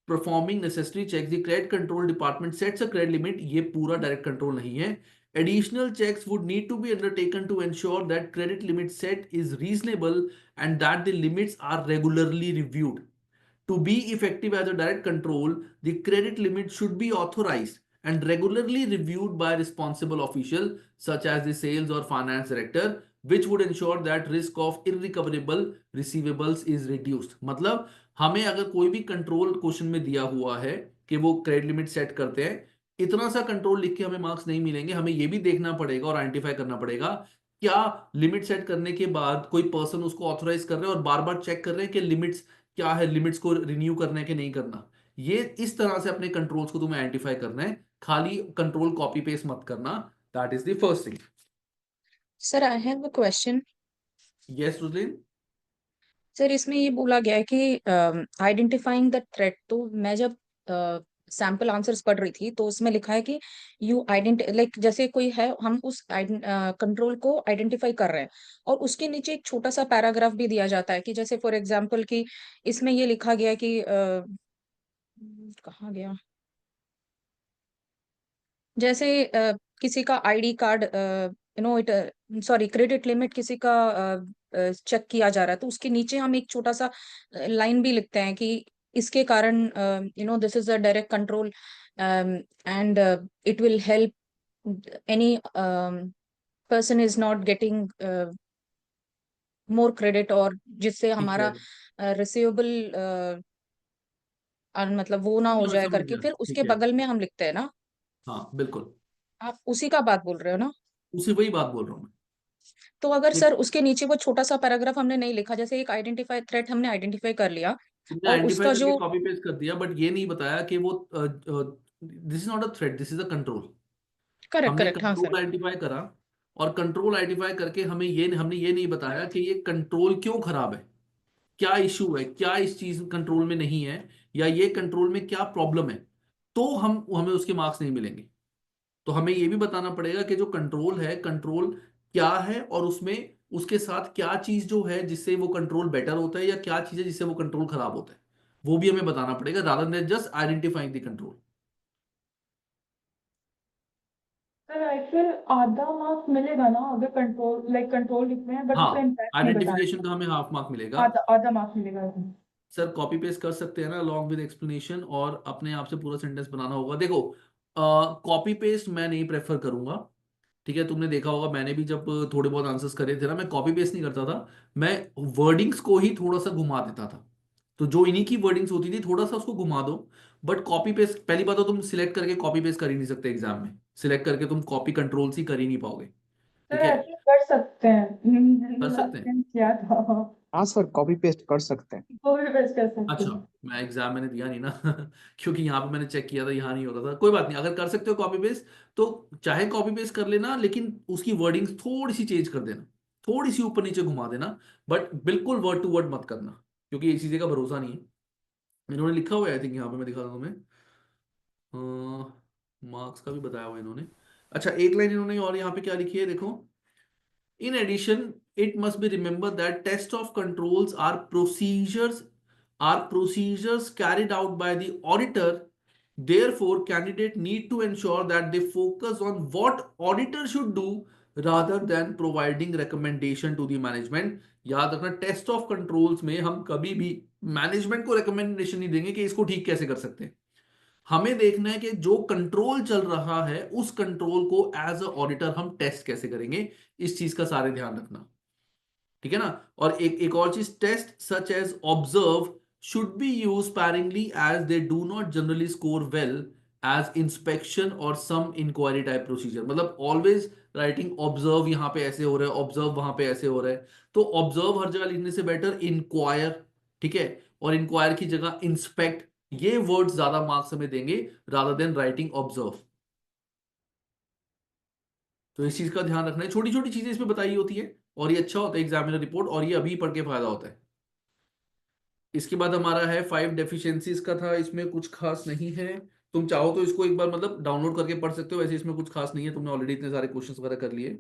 performing necessary checks, the credit control department sets a credit limit, ये पूरा direct control नहीं है। Additional checks would need to be undertaken to ensure that credit limit set is reasonable and that the limits are regularly reviewed. To be effective as a direct control, the credit limit should be authorized and regularly reviewed by a responsible official such as the sales or finance director, which would ensure that risk of irrecoverable receivables is reduced। मतलब हमें अगर कोई भी control question में दिया हुआ है कि वो क्रेडिट लिमिट सेट करते हैं, इतना सा कंट्रोल लिख के हमें मार्क्स नहीं मिलेंगे। हमें ये भी देखना पड़ेगा और आइडेंटिफाई करना पड़ेगा क्या लिमिट सेट करने के बाद कोई पर्सन उसको ऑथराइज कर रहे हैं और बार बार चेक कर रहे हैं कि लिमिट्स क्या है, लिमिट्स को रिन्यू करना है कि नहीं करना। ये इस तरह से अपने कंट्रोल्स को तुम्हें आइडेंटिफाई करना है, खाली कंट्रोल कॉपी पेस्ट मत करना। That is the first thing. Sir I have a question. Yes Roslin. Sir इसमें ये बोला गया है कि आइडेंटिफाइंग द थ्रेट, तो मैं जब सैंपल आंसर्स पढ़ रही थी तो उसमें लिखा है कि यू लाइक जैसे कोई है, हम उस कंट्रोल को आइडेंटिफाई कर रहे हैं और उसके नीचे एक छोटा सा पैराग्राफ भी दिया जाता है कि जैसे फॉर एग्जांपल कि इसमें ये लिखा गया कि कहाँ गया, जैसे किसी का ID card it sorry credit limit किसी का चेक किया जा रहा है, तो उसके नीचे हम एक छोटा सा लाइन भी लिखते हैं कि इसके कारण this is a direct control and it will help any person is not getting more credit, और जिससे ठीक हमारा है, रिसीवेबल मतलब वो ना हो हाँ जाए समझ करके गया, फिर उसके ठीक है। बगल में हम लिखते हैं ना। हाँ बिल्कुल, आप उसी का बात बोल रहे हो ना? उसी वही बात बोल रहा हूँ मैं। तो अगर ये सर उसके नीचे वो छोटा सा पैराग्राफ हमने नहीं लिखा, जैसे एक आइडेंटिफाई थ्रेट हमने आइडेंटिफाई कर लिया तुमने और आइडेंटिफाई उसका करके जो कॉपी पेस्ट कर दिया, बट ये नहीं बताया कि वो this is not a threat, this is a control. Correct हमने करेक्ट हाँ सर। कंट्रोल आइडेंटिफाई करा, और कंट्रोल आइडेंटिफाई करके हमने ये नहीं बताया कि ये कंट्रोल क्यों खराब है, क्या इशू है, क्या इस चीज कंट्रोल में नहीं है, या ये कंट्रोल में क्या प्रॉब्लम है, तो हमें उसके मार्क्स नहीं मिलेंगे। तो हमें ये भी बताना पड़ेगा कि जो कंट्रोल है, कंट्रोल क्या है, और उसमें उसके साथ क्या चीज जो है जिससे वो कंट्रोल बेटर होता है, या क्या चीज है जिससे वो कंट्रोल खराब होता है, वो भी हमें बताना पड़ेगा, rather than just identifying the control. Sir I फिर आधा मार्क्स मिलेगा ना अगर कंट्रोल लिख रहे हैं बट उसका हाँ, इम्पैक्ट नहीं बता आइडेंटिफिकेशन रहे? का हमें हाफ मार्क मिलेगा। आधा मार्क्स मिलेगा उसमें। सर कॉपी पेस्ट कर सकते हैं ना अलॉन्ग विद एक्सप्लेनेशन, और अपने आप से पूरा सेंटेंस बनाना होगा। देखो, कॉपी पेस्ट मैं नहीं प्रेफर करूंगा, ठीक है। तुमने देखा होगा, मैंने भी जब थोड़े बहुत आंसर्स करे थे ना, मैं कॉपी पेस्ट नहीं करता था, मैं वर्डिंग्स को ही थोड़ा सा घुमा देता था। तो जो इन्हीं की वर्डिंग्स होती थी, थोड़ा सा उसको घुमा दो। बट कॉपी पेस्ट, पहली बात तो तुम सिलेक्ट करके कॉपी पेस्ट कर ही नहीं सकते एग्जाम में, सिलेक्ट करके तुम कॉपी कंट्रोल ही कर ही नहीं पाओगे, सर ठीक है। ऐसे कर सकते हैं, मैंने कर लास्ट सकते हैं, टाइम किया था। हाँ सर, कॉपी पेस्ट कर सकते हैं। वो भी बेस्ट कर सकते अच्छा, हैं। मैं एग्जाम मैंने दिया नहीं ना क्योंकि यहाँ पे मैंने चेक किया था, यहाँ नहीं होता था। कोई बात नहीं, अगर कर सकते हो कॉपी पेस्ट तो चाहे कॉपी पेस्ट कर लेना, लेकिन उसकी वर्डिंग्स थोड़ी सी चेंज कर देना, थोड़ी सी ऊपर नीचे घुमा देना, बट बिल्कुल वर्ड टू वर्ड मत करना, क्योंकि इस चीज़ का भरोसा नहीं है। इन्होंने लिखा हुआ है, आई थिंक यहाँ पे मैं दिखा दूँ तुम्हें, मार्क्स का भी बताया हुआ है इन्होंने। अच्छा, एक लाइन इन्होंने और यहाँ पे क्या लिखी है, देखो। In addition, it must be remembered that test of controls are procedures are procedures carried out by the auditor. Therefore, candidate need to ensure that they focus on what auditor should do rather than providing recommendation to the management. याद रखना, test of controls में हम कभी भी management को recommendation नहीं देंगे कि इसको ठीक कैसे कर सकते हैं. हमें देखना है कि जो कंट्रोल चल रहा है उस कंट्रोल को एज अ ऑडिटर हम टेस्ट कैसे करेंगे. इस चीज का सारे ध्यान रखना, ठीक है ना. और एक और चीज, test such as observe should be used sparingly as they do not generally score well as inspection or some inquiry type procedure. मतलब always writing observe, यहाँ पे ऐसे हो रहा है, observe वहां पे ऐसे हो रहा है, तो observe हर जगह लिखने से बेटर inquire, ठीक है, और inquire की जगह inspect, ये वर्ड्स ज्यादा मार्क्स हमें देंगे rather than writing observe. तो इस चीज का ध्यान रखना है. छोटी छोटी चीजें इसमें बताई होती है और ये अच्छा होता है एग्जामिनर रिपोर्ट, और ये अभी पढ़ के फायदा होता है. इसके बाद हमारा है 5 डेफिशिएंसीज का था, इसमें कुछ खास नहीं है. तुम चाहो तो इसको एक बार मतलब डाउनलोड करके पढ़ सकते हो, वैसे इसमें कुछ खास नहीं है, तुमने ऑलरेडी इतने सारे क्वेश्चंस वगैरह कर लिए.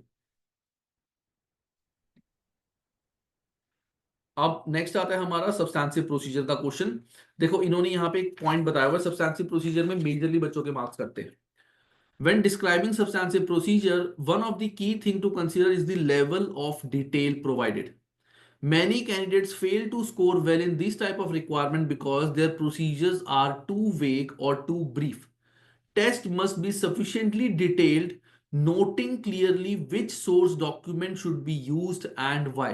अब नेक्स्ट आता है हमारा सब्सटैंसिव प्रोसीजर का क्वेश्चन. देखो इन्होंने यहाँ पे एक पॉइंट बताया हुआ है, सब्सटैंसिव प्रोसीजर में मेजरली बच्चों के मार्क्स करते हैं. When describing substantive procedure, one of the key thing to consider is the level of detail provided. Many candidates fail to score well in this type of requirement because their procedures are too vague or too brief. Test must be sufficiently detailed, noting clearly which source document should be used and why.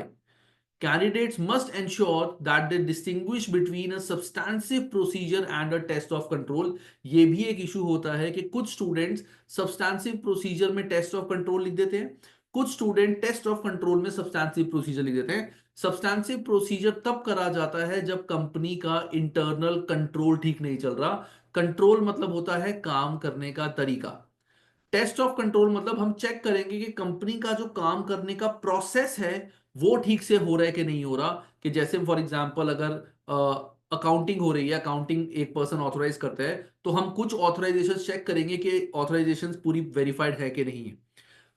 Candidates must ensure that they distinguish between a substantive procedure and a test of control. ये भी एक issue होता है कि कुछ students सब्सटैंसिव procedure में test of control लिख देते हैं, कुछ स्टूडेंट टेस्ट ऑफ कंट्रोल में सब्सटैंसिव प्रोसीजर लिख देते हैं. सब्सटैंसिव प्रोसीजर तब करा जाता है जब कंपनी का इंटरनल कंट्रोल ठीक नहीं चल रहा. कंट्रोल मतलब होता है काम करने का तरीका. टेस्ट ऑफ कंट्रोल मतलब हम चेक करेंगे कि कंपनी का जो काम करने का प्रोसेस है वो ठीक से हो रहा है कि नहीं हो रहा. कि जैसे फॉर एग्जांपल अगर अकाउंटिंग हो रही है, अकाउंटिंग एक पर्सन ऑथराइज करता है, तो हम कुछ ऑथराइजेशन चेक करेंगे कि ऑथराइजेशन पूरी वेरीफाइड है कि नहीं है.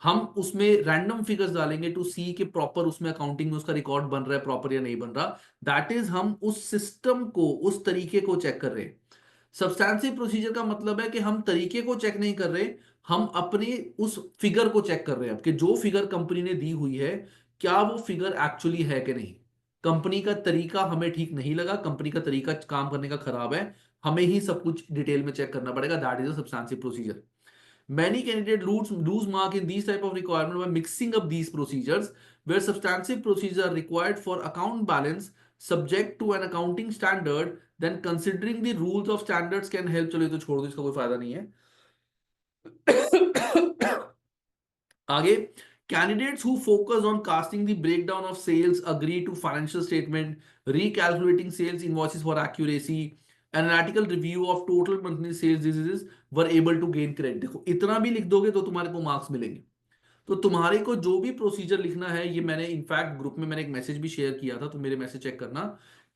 हम उसमें रैंडम फिगर्स डालेंगे टू सी कि प्रॉपर उसमें अकाउंटिंग में उसका रिकॉर्ड बन रहा है प्रॉपर या नहीं बन रहा. दैट इज हम उस सिस्टम को, उस तरीके को चेक कर रहे हैं. सब्सटैंसिव प्रोसीजर का मतलब है कि हम तरीके को चेक नहीं कर रहे, हम अपने उस फिगर को चेक कर रहे हैं कि जो फिगर कंपनी ने दी हुई है क्या वो फिगर एक्चुअली है कि नहीं. कंपनी का तरीका हमें ठीक नहीं लगा, कंपनी का तरीका काम करने का खराब है, हमें ही सब कुछ डिटेल में चेक करना पड़ेगा. That is a substantive procedure. Many candidates lose mark in these type of requirement by mixing up these procedures, where substantive procedures are required for account balance subject to an accounting standard. Then considering the rules of standards can help. चलो ये तो छोड़ दो, इसका कोई फायदा नहीं है. आगे, candidates who focus on casting the breakdown of sales, agree to financial statement, recalculating sales invoices for accuracy, analytical review of total monthly sales diseases were able to gain credit. देखो इतना भी लिख दोगे तो तुम्हारे को मार्क्स मिलेंगे. तो तुम्हारे को जो भी प्रोसीजर लिखना है, ये मैंने इनफैक्ट ग्रुप में मैंने एक मैसेज भी शेयर किया था, तो मेरे मैसेज चेक करना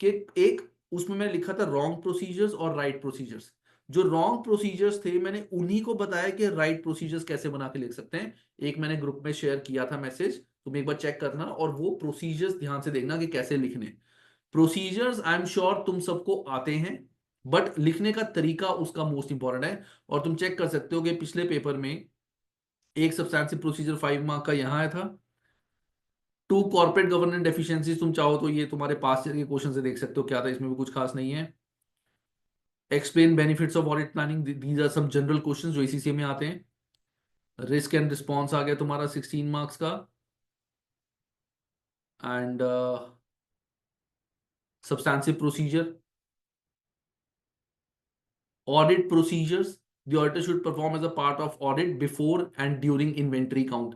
कि एक उसमें मैंने लिखा था रॉन्ग प्रोसीजर्स और राइट प्रोसीजर्स. जो रॉन्ग प्रोसीजर्स थे मैंने उन्हीं को बताया कि राइट प्रोसीजर्स कैसे बना के लिख सकते हैं. एक मैंने ग्रुप में शेयर किया था मैसेज, तुम एक बार चेक करना और वो प्रोसीजर्स ध्यान से देखना कि कैसे लिखने. प्रोसीजर्स आई एम श्योर तुम सबको आते हैं, बट लिखने का तरीका उसका मोस्ट इंपॉर्टेंट है. और तुम चेक कर सकते हो कि पिछले पेपर में एक सब्सटैंसिव प्रोसीजर 5 मार्क का यहां आया था. 2 कॉर्पोरेट गवर्नेंस डेफिशिएंसीज, तुम चाहो तो ये तुम्हारे पास के क्वेश्चन से देख सकते हो क्या था, इसमें भी कुछ खास नहीं है. Explain benefits of audit planning, these are some general questions जो इसी में आते हैं. रिस्क एंड रिस्पॉन्स आ गया तुम्हारा 16 मार्क्स का. And substantive procedure, audit procedures, the auditor should perform as a part of audit before and during inventory count.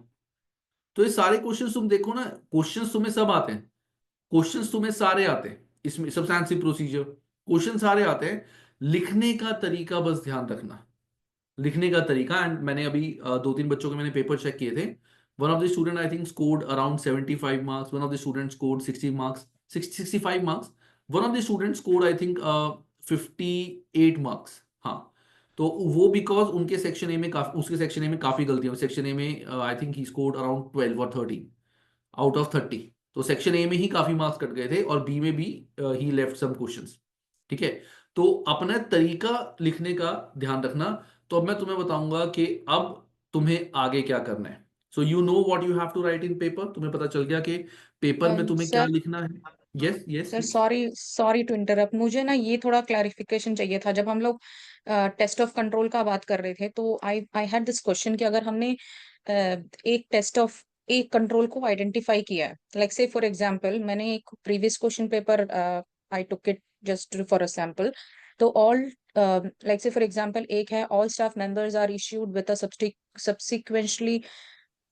तो ये सारे क्वेश्चंस तुम देखो ना, क्वेश्चंस तुम्हें सब आते हैं, क्वेश्चंस तुम्हें सारे आते हैं इसमें. सब्सटैंसिव प्रोसीजर क्वेश्चन सारे आते हैं, लिखने का तरीका बस ध्यान रखना, लिखने का तरीका. एंड मैंने अभी 2-3 बच्चों के मैंने पेपर चेक किए थे. One of the student I think scored around 75 marks, one of the student scored 60 marks, 65 marks, one of the student scored I think 58 marks. हाँ, तो वो बिकॉज उनके सेक्शन ए में काफी, उसके सेक्शन ए में काफी गलतियां. सेक्शन ए में I think he scored around 12 और 13 आउट ऑफ 30. तो सेक्शन ए में ही काफी मार्क्स कट गए थे और बी में भी ही लेफ्ट सम क्वेश्चंस. ठीक है, तो अपना तरीका लिखने का ध्यान रखना। तो अब मैं तुम्हें बताऊंगा कि अब तुम्हें आगे क्या करना है। So you know what you have to write in paper, तुम्हें पता चल गया कि पेपर में तुम्हें क्या सर लिखना है। Yes yes sir yes. Sorry sorry to interrupt, मुझे ना ये थोड़ा क्लैरिफिकेशन चाहिए था। जब हम लोग टेस्ट ऑफ कंट्रोल का बात कर रहे थे तो आई आई हैड दिस क्वेश्चन कि अगर हमने एक टेस्ट ऑफ एक कंट्रोल को आइडेंटिफाई किया है, लाइक से फॉर एग्जांपल मैंने एक previous question paper I took it just for a sample. तो ऑल लाइक से फॉर एग्जांपल एक है, all staff members are issued with a subsequently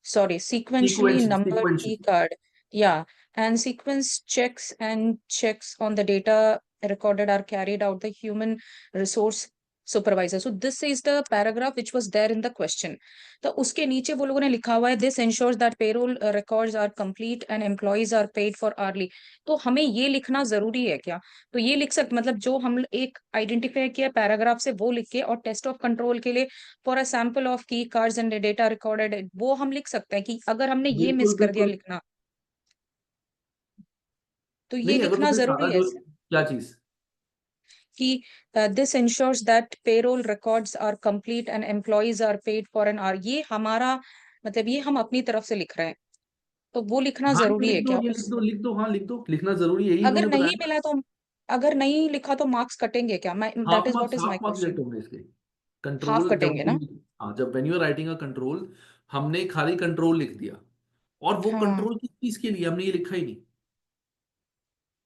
sequentially sequential numbered key sequential. card. Yeah, and sequence checks on the data recorded are carried out the human resource supervisor. So this is the paragraph which was there in the question. तो उसके नीचे वो लोगों ने लिखा हुआ है, this ensures that payroll records are complete and employees are paid for hourly. तो हमें ये लिखना जरूरी है क्या? तो ये लिख सकते, मतलब जो हम एक आइडेंटिफाई किया पैराग्राफ से वो लिख के, और टेस्ट ऑफ कंट्रोल के लिए फॉर अ सैंपल ऑफ की कार्ड्स एंड डेटा रिकॉर्डेड, वो हम लिख सकते हैं कि अगर हमने ये मिस बिल्कुल कर दिया बिल्कुल। लिखना तो ये नहीं, अगर लिखना तुम्हें सारा जरूरी है जो, क्या चीज। कि this ensures that payroll records are complete and employees are paid for an hour, ये हमारा मतलब ये हम अपनी तरफ से लिख रहे हैं, तो वो लिखना हाँ ये जरूरी लिख है दो, क्या ये लिख उस? दो, लिख दो, हाँ लिख दो, लिखना जरूरी है, यही अगर इन्होंने नहीं बताया। मिला तो, अगर नहीं लिखा तो मार्क्स कटेंगे क्या? मैं that is what is my half marks question. देते होंगे इसके। हाफ कंट्रोल जब कटेंगे ना? तुम, हाँ जब when you are writing a control, हमने खाली कंट्रोल लिख दिया, और वो हाँ कंट्रोल किस चीज के लिए, हमने ये लिखा ही नहीं।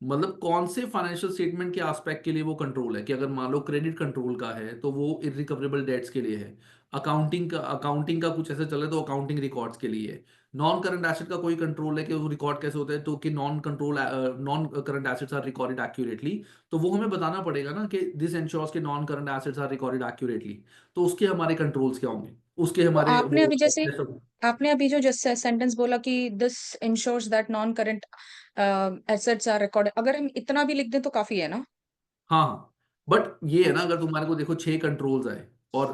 मतलब कौन से फाइनेंशियल स्टेटमेंट के एस्पेक्ट के लिए वो कंट्रोल है, कि अगर मान लो क्रेडिट कंट्रोल का है तो वो इररिकवरेबल डेट्स के लिए है। अकाउंटिंग का कुछ ऐसा चल रहा है तो अकाउंटिंग रिकॉर्ड्स के लिए है। नॉन करंट एसेट का कोई कंट्रोल है कि वो रिकॉर्ड कैसे होता है, तो कि non current assets are recorded accurately. तो वो हमें बताना पड़ेगा ना कि दिस इंश्योर्स के non current assets are recorded accurately. तो उसके हमारे कंट्रोल्स क्या होंगे, उसके तो हमारे आपने वो। अभी जैसे आपने अभी जो जैसे सेंटेंस बोला कि this ensures that non current assets are recorded, अगर हम इतना भी लिख दें तो काफी है ना? हाँ हाँ, बट ये है ना, अगर तुम्हारे को देखो 6 कंट्रोल्स आए और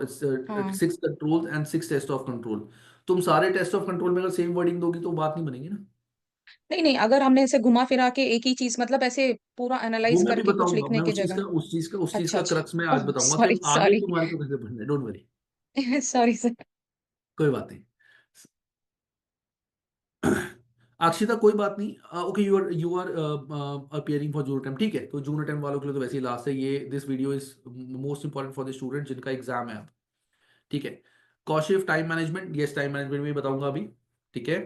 हाँ 6 controls and 6 test of control, तुम सारे टेस्ट ऑफ कंट्रोल में अगर सेम वर्डिंग दोगी तो बात नहीं बनेगी ना। नहीं नहीं, अगर हमने ऐसे घुमा फिरा के एक ही चीज, मतलब ऐसे पूरा वो एनालाइज मैं भी करके कुछ बताऊंगा, लिखने मैं की उस चीज जगह। का उस चीज अच्छा का क्रक्स मैं अच्छा, आज ओह बताऊंगा कि सॉरी आगे सॉरी तुम्हारे को कैसे पढ़ना है, डोंट वरी। Sorry sir. कोई बात नहीं। अक्षिता कोई बात नहीं, okay, you are appearing for junior time, ठीक है, तो जूनियर टाइम वालों के लिए तो वैसे ही लास्ट है ये, this video is most important for the student जिनका एग्जाम है अब। ठीक है, Kaushik time management, yes time management भी बताऊंगा अभी। ठीक है,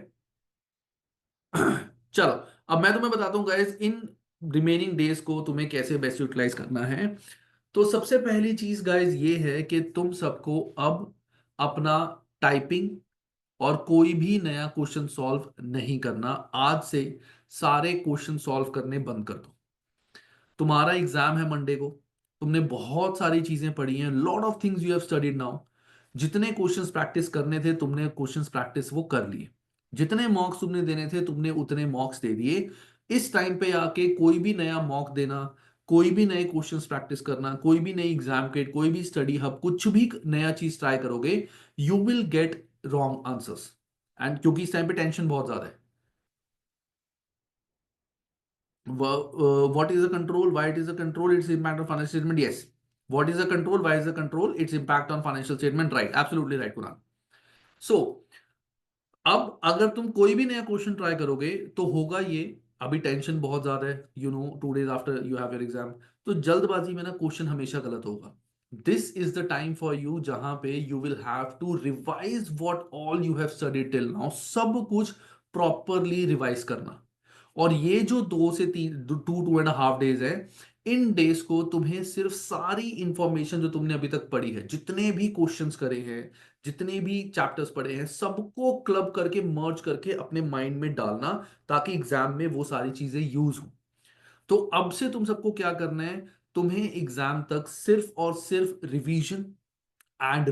चलो अब मैं तुम्हें बताता हूँ गाइस, इन रिमेनिंग डेज को तुम्हें कैसे बेस्ट यूटिलाइज करना है। तो सबसे पहली चीज गाइस ये है कि तुम सबको अब अपना टाइपिंग और कोई भी नया क्वेश्चन सॉल्व नहीं करना। आज से सारे क्वेश्चन सॉल्व करने बंद कर दो। तुम्हारा एग्जाम है मंडे को, तुमने बहुत सारी चीजें पढ़ी हैं, lot of things you have studied now. जितने क्वेश्चंस प्रैक्टिस करने थे तुमने क्वेश्चंस प्रैक्टिस वो कर लिए, जितने मॉक्स तुमने देने थे तुमने उतने मॉक्स दे दिए। इस टाइम पे आके कोई भी नया मॉक देना, कोई भी नए क्वेश्चंस प्रैक्टिस करना, कोई भी नई एग्जाम किट, कोई भी स्टडी हब, कुछ भी नया चीज ट्राई करोगे, you will get wrong answers. And क्योंकि इस टाइम पे टेंशन बहुत ज्यादा है। What is a control? Why it is a control? Its impact on financial statement. Yes. What is a control? Why is a control? Its impact on financial statement. Right. Absolutely right, Kunal. So अब अगर तुम कोई भी नया question try करोगे तो होगा ये, अभी टेंशन बहुत ज्यादा है, you know 2 days after you have your exam, तो जल्दबाजी में ना क्वेश्चन हमेशा गलत होगा। This is the time for you जहां पे you will have to revise what all you have studied till now, सब कुछ प्रॉपरली रिवाइज करना। और ये जो 2 से 2.5 days है, इन डेज को तुम्हें सिर्फ सारी इंफॉर्मेशन जो तुमने अभी तक पढ़ी है, जितने भी क्वेश्चंस करे हैं, जितने भी चैप्टर्स पढ़े हैं, सबको क्लब करके मर्ज करके अपने माइंड में डालना, ताकि एग्जाम में वो सारी चीजें यूज हो। तो अब से तुम सबको क्या करना है, तुम्हें एग्जाम तक सिर्फ और सिर्फ रिवीजन एंड